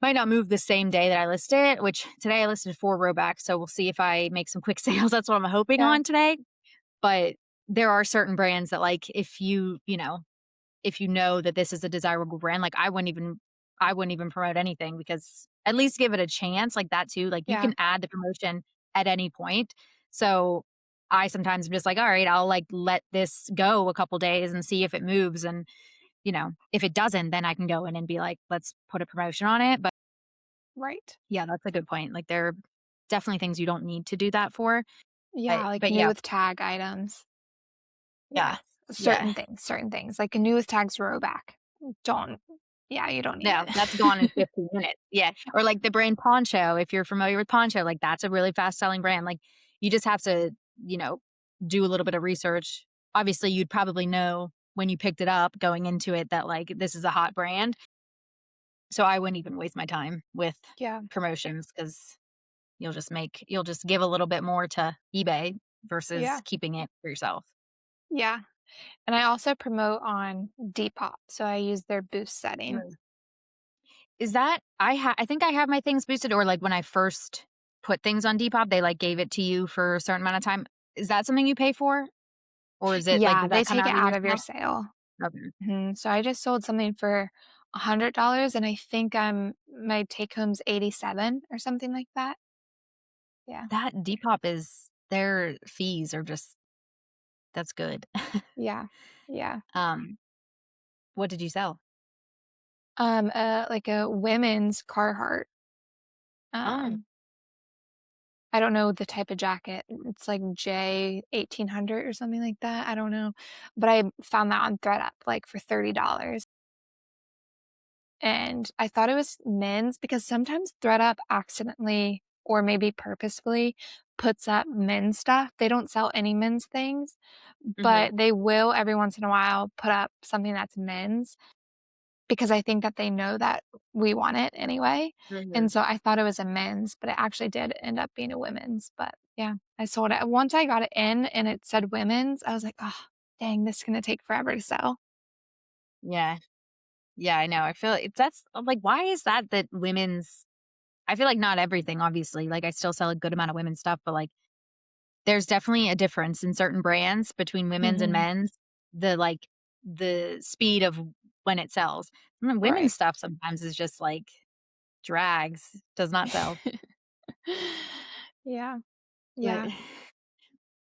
Might not move the same day that I list it, which today I listed 4 Rowbacks. So we'll see if I make some quick sales. That's what I'm hoping Yeah. on today. But there are certain brands that, like, if you know that this is a desirable brand, like, I wouldn't even promote anything, because at least give it a chance, like that too. Like, you Yeah. can add the promotion at any point. So I sometimes am just like, all right, I'll, like, let this go a couple days and see if it moves. And, if it doesn't, then I can go in and be like, let's put a promotion on it. But Right. Yeah, that's a good point. Like, there are definitely things you don't need to do that for. But Yeah, like but new yeah, with tag items. Yeah. yeah, yeah. Certain things, like a new with tags throwback. Don't yeah, you don't need No, it. that's gone in 15 minutes. Yeah, or like the brand Poncho, if you're familiar with Poncho, like, that's a really fast-selling brand. Like, you just have to, you know, do a little bit of research. Obviously, you'd probably know when you picked it up going into it that, like, this is a hot brand, so I wouldn't even waste my time with Yeah, promotions because you'll just give a little bit more to eBay versus yeah, keeping it for yourself. yeah, and I also promote on Depop, so I use their boost setting. Mm. Is that I think I have my things boosted, or, like, when I first put things on Depop, they, like, gave it to you for a certain amount of time. Is that something you pay for? Or is it like, Yeah, does they that come take out it of your out of your sale? sale. Okay. So I just sold something for $100, and I think my take home's 87 or something like that. Yeah, That Depop is their fees are just that's good. yeah, yeah. Um, what did you sell? Like a women's Carhartt. Oh, Um, I don't know the type of jacket. It's like J 1800 or something like that. I don't know, but I found that on ThredUp like for $30, and I thought it was men's because sometimes ThredUp accidentally or maybe purposefully puts up men's stuff. They don't sell any men's things, mhm, but they will every once in a while put up something that's men's. Because I think that they know that we want it anyway, mhm. and so I thought it was a men's, but it actually did end up being a women's, but yeah, I sold it. Once I got it in and it said women's, I was like, "Oh, dang, this is gonna take forever to sell." Yeah. Yeah, I know. I feel it's that's like, why is that that women's I feel like not everything, obviously. Like, I still sell a good amount of women's stuff, but, like, there's definitely a difference in certain brands between women's and Mhm. men's. Like, the speed of when it sells. Right. Women's stuff sometimes is just, like, drags, does not sell. Yeah, But, yeah.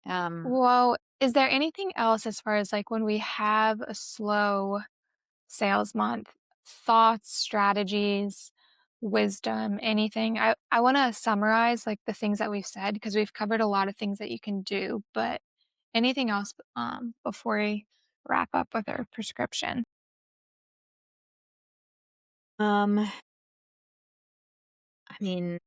um, Well, is there anything else as far as, like, when we have a slow sales month, thoughts, strategies, wisdom, anything? I want to summarize like the things that we've said because we've covered a lot of things that you can do, but anything else before we wrap up with our prescription? um, I mean,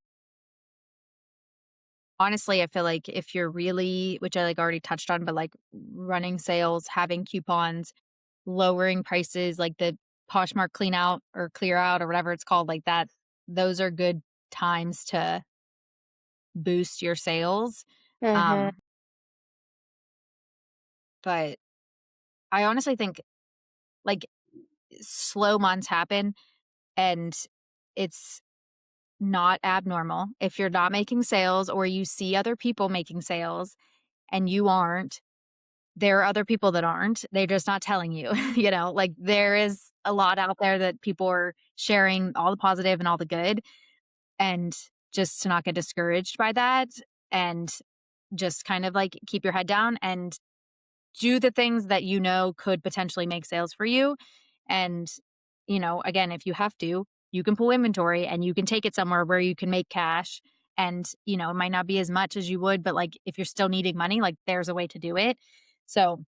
honestly, I feel like if you're really which I, like, already touched on, but, like, running sales, having coupons, lowering prices, like the Poshmark Cleanout or Clear Out or whatever it's called, like that, those are good times to boost your sales. Mhm. Um, but I honestly think, like, slow months happen, and it's not abnormal. If you're not making sales or you see other people making sales and you aren't, there are other people that aren't. They're just not telling you, like, there is a lot out there that people are sharing all the positive and all the good, and just to not get discouraged by that, and just kind of, like, keep your head down and do the things that you know could potentially make sales for you. And, again, if you have to, you can pull inventory and you can take it somewhere where you can make cash. And, it might not be as much as you would, but, like, if you're still needing money, like, there's a way to do it. So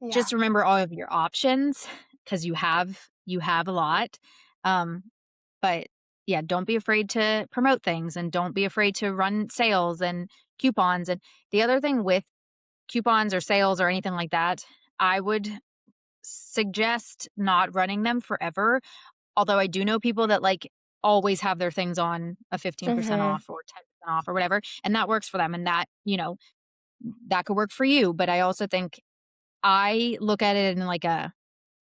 Yeah. just remember all of your options because you have a lot. Um, but yeah, don't be afraid to promote things and don't be afraid to run sales and coupons. And the other thing with coupons or sales or anything like that, I would suggest not running them forever. Although I do know people that, like, always have their things on a 15% Mhm. off or 10% off or whatever, and that works for them. And that could work for you. But I also think I look at it in, like, a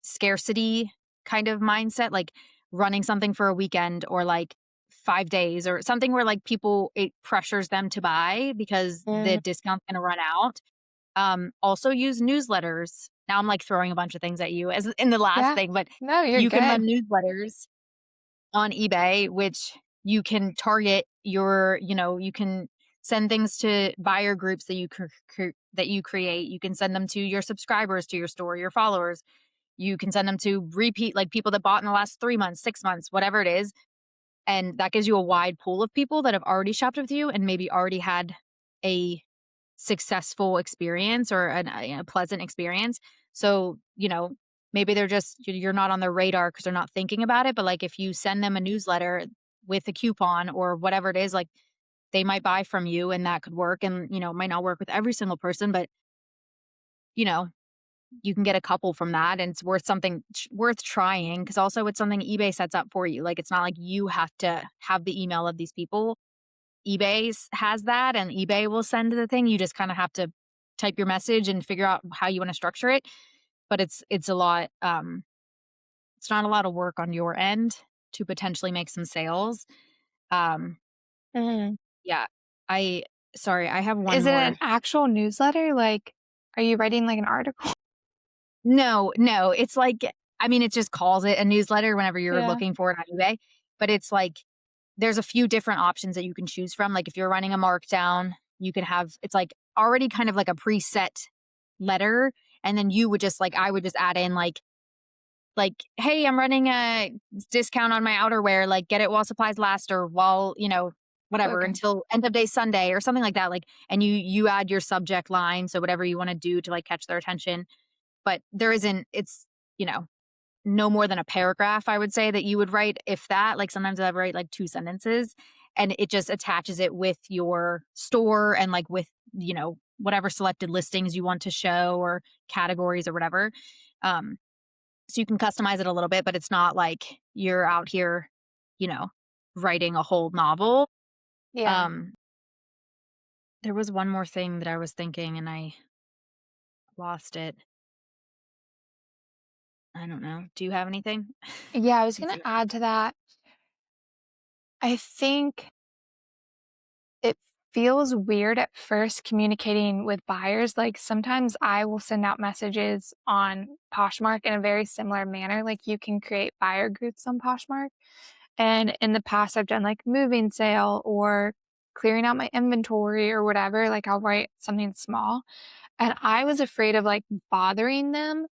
scarcity kind of mindset, like running something for a weekend or, like, 5 days or something where, like, people it pressures them to buy because the Mm. discount's gonna run out. Also use newsletters. Now I'm, like, throwing a bunch of things at you as in the last Yeah. thing, but No, you're you can good. run newsletters on eBay, which you can target you can send things to buyer groups that that you create. You can send them to your subscribers to your store, your followers. You can send them to repeat like people that bought in the last 3 months, 6 months, whatever it is. And that gives you a wide pool of people that have already shopped with you and maybe already had a successful experience or a pleasant experience. So, maybe they're just you're not on their radar because they're not thinking about it. But like if you send them a newsletter with a coupon or whatever it is, like they might buy from you and that could work. And, it might not work with every single person, but you know, you can get a couple from that and it's worth something worth trying because also it's something eBay sets up for you. Like it's not like you have to have the email of these people. Has that and eBay will send the thing. You just kind of have to type your message and figure out how you want to structure it. But it's a lot it's not a lot of work on your end to potentially make some sales. Um Mhm. yeah. I sorry, I have one Is it more. an actual newsletter? Like, are you writing, like, an article? No, no, it's like I mean it just calls it a newsletter whenever you're Yeah. looking for it on eBay, but it's like there's a few different options that you can choose from. Like if you're running a markdown, you can have it's like already kind of like a preset letter. And then you would just like I would just add in like, hey, I'm running a discount on my outerwear, like get it while supplies last or while, whatever, Okay. until end of day Sunday or something like that. Like and you add your subject line. So whatever you want to do to like catch their attention. But there isn't it's, you know, no more than a paragraph, I would say, that you would write, if that. Like sometimes I write like 2 sentences and it just attaches it with your store and like with, whatever selected listings you want to show or categories or whatever. Um, so you can customize it a little bit, but it's not like you're out here, you know, writing a whole novel. Yeah. Um, there was one more thing that I was thinking and I lost it. I don't know. Do you have anything? Yeah, I was Since gonna you add to that. I think it feels weird at first communicating with buyers. Like, sometimes I will send out messages on Poshmark in a very similar manner. Like, you can create buyer groups on Poshmark. And in the past, I've done like moving sale or clearing out my inventory or whatever. Like, I'll write something small. And I was afraid of like bothering them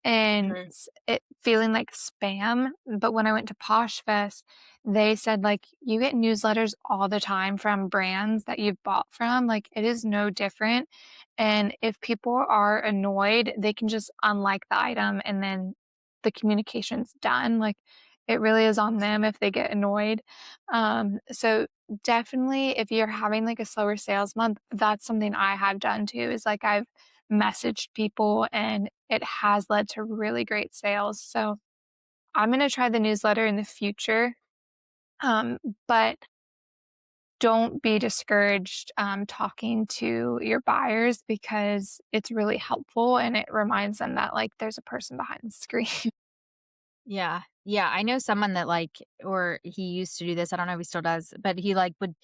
and Mhm. it feeling like spam. But when I went to Posh Fest, they said like you get newsletters all the time from brands that you've bought from. Like it is no different. And if people are annoyed, they can just unlike the item and then the communication's done. Like it really is on them if they get annoyed. So definitely if you're having like a slower sales month, that's something I have done too, is like I've messaged people and it has led to really great sales. So I'm going to try the newsletter in the future. Um, but don't be discouraged talking to your buyers because it's really helpful and it reminds them that like there's a person behind the screen. Yeah. Yeah, I know someone that, like or he used to do this, I don't know if he still does, but he, like, would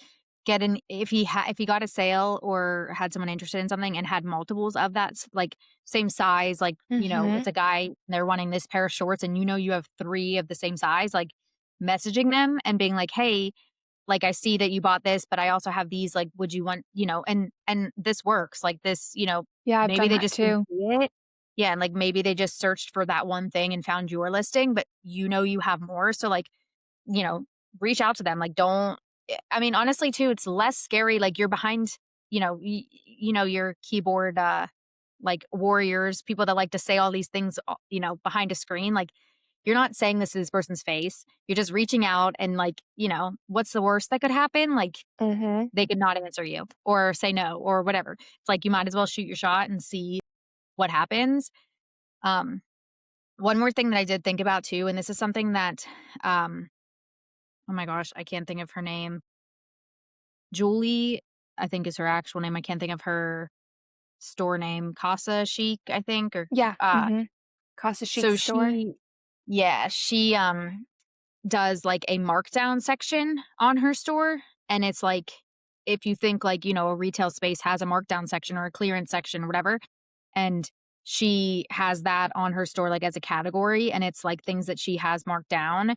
get in if he got a sale or had someone interested in something and had multiples of that like, same size, like, Hmm. it's a guy, and they're wanting this pair of shorts, and you have 3 of the same size, like, messaging them and being like, "Hey, like, I see that you bought this, but I also have these, like, would you want" and this works, like, this, Yeah, I've maybe done they that just didn't too. see it. Yeah, and, like, maybe they just searched for that one thing and found your listing, but you have more, so, like, you know, reach out to them, like, don't I mean, honestly, too, it's less scary, like, you're behind, your keyboard, like, warriors, people that like to say all these things, behind a screen, like, you're not saying this to this person's face, you're just reaching out and, like, what's the worst that could happen? Like, Hmm. they could not answer you or say no or whatever. It's like, you might as well shoot your shot and see what happens. Um, one more thing that I did think about too, and this is something that, um, oh my gosh, I can't think of her name. Julie, I think is her actual name. I can't think of her store name. Casa Chic, I think, or Yeah. uh, Cost a chic so store. she does like a markdown section on her store, and it's like if you think like a retail space has a markdown section or a clearance section or whatever, and she has that on her store like as a category, and it's like things that she has marked down.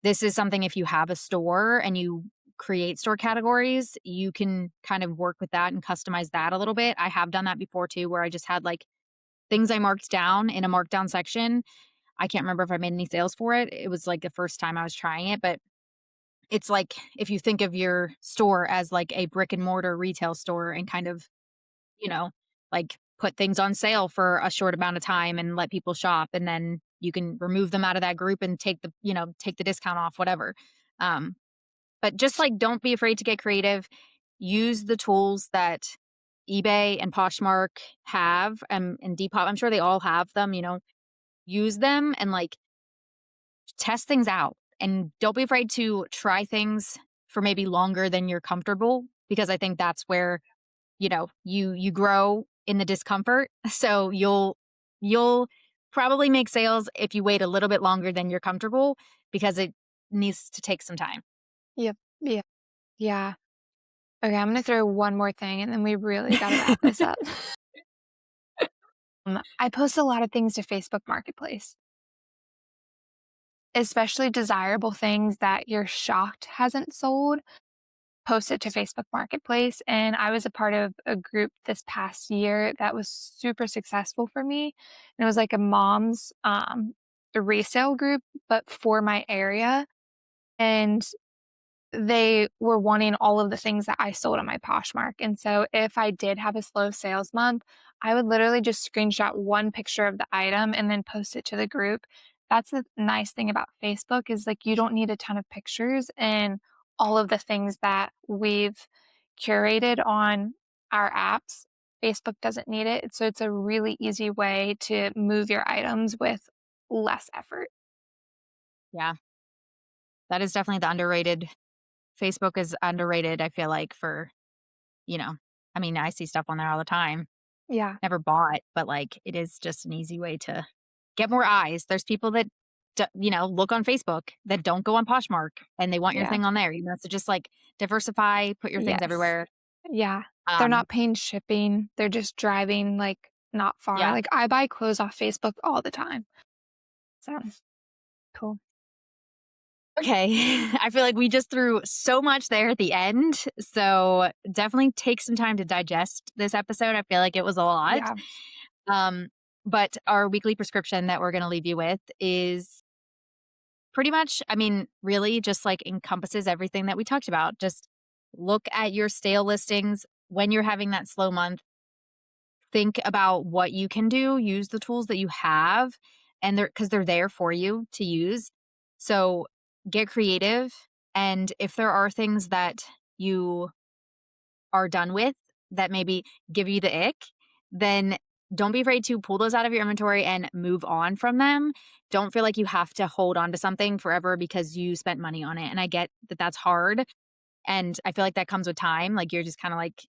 This is something if you have a store and you create store categories, you can kind of work with that and customize that a little bit. I have done that before too, where I just had like things I marked down in a markdown section. I can't remember if I made any sales for it. It was like the first time I was trying it, but it's like if you think of your store as like a brick and mortar retail store and kind of, you know, like put things on sale for a short amount of time and let people shop, and then you can remove them out of that group and take the discount off, whatever. Um, but just like don't be afraid to get creative. Use the tools that eBay and Poshmark have, and Depop. I'm sure they all have them, use them and like test things out, and don't be afraid to try things for maybe longer than you're comfortable, because I think that's where, you grow in the discomfort. So you'll probably make sales if you wait a little bit longer than you're comfortable, because it needs to take some time. Yep. Yeah. Yeah. Okay, I'm gonna throw one more thing and then we really gotta wrap this up. I post a lot of things to Facebook Marketplace, especially desirable things that you're shocked hasn't sold. Post it to Facebook Marketplace. And I was a part of a group this past year that was super successful for me. And it was like a mom's resale group, but for my area. And they were wanting all of the things that I sold on my Poshmark. And so if I did have a slow sales month, I would literally just screenshot one picture of the item and then post it to the group. That's the nice thing about Facebook is like you don't need a ton of pictures and all of the things that we've curated on our apps. Facebook doesn't need it. So it's a really easy way to move your items with less effort. Yeah, that is definitely the underrated. Facebook is underrated, I feel like, for, I mean, I see stuff on there all the time. Yeah. Never bought, but like it is just an easy way to get more eyes. There's people that, look on Facebook that don't go on Poshmark and they want your Yeah. thing on there, so just like diversify, put your things Yes. everywhere. Yeah. They're Um, not paying shipping. They're just driving, like, not far. yeah. Like, I buy clothes off Facebook all the time. So, cool. Okay. I feel like we just threw so much there at the end. So definitely take some time to digest this episode. I feel like it was a lot. Yeah. Um, but our weekly prescription that we're going to leave you with is pretty much, I mean, really just like encompasses everything that we talked about. Just look at your stale listings when you're having that slow month. Think about what you can do, use the tools that you have, and they're there for you to use. So get creative. And if there are things that you are done with that maybe give you the ick, then don't be afraid to pull those out of your inventory and move on from them. Don't feel like you have to hold on to something forever because you spent money on it. And I get that that's hard. And I feel like that comes with time. Like you're just kind of like,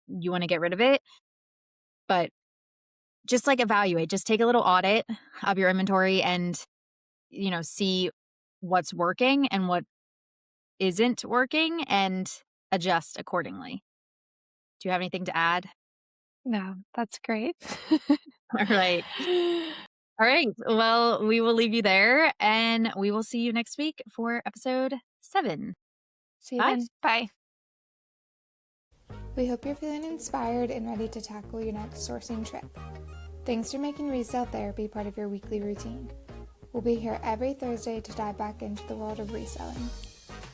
you want to get rid of it. But just like evaluate, just take a little audit of your inventory and, see what's working and what isn't working and adjust accordingly. Do you have anything to add? No, that's great. All right. All right. Well, we will leave you there and we will see you next week for episode 7. See you Bye. then. Bye. We hope you're feeling inspired and ready to tackle your next sourcing trip. Thanks for making resale therapy part of your weekly routine. We'll be here every Thursday to dive back into the world of reselling.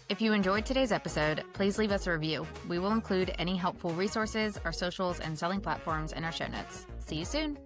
If you enjoyed today's episode, please leave us a review. We will include any helpful resources, our socials, and selling platforms in our show notes. See you soon.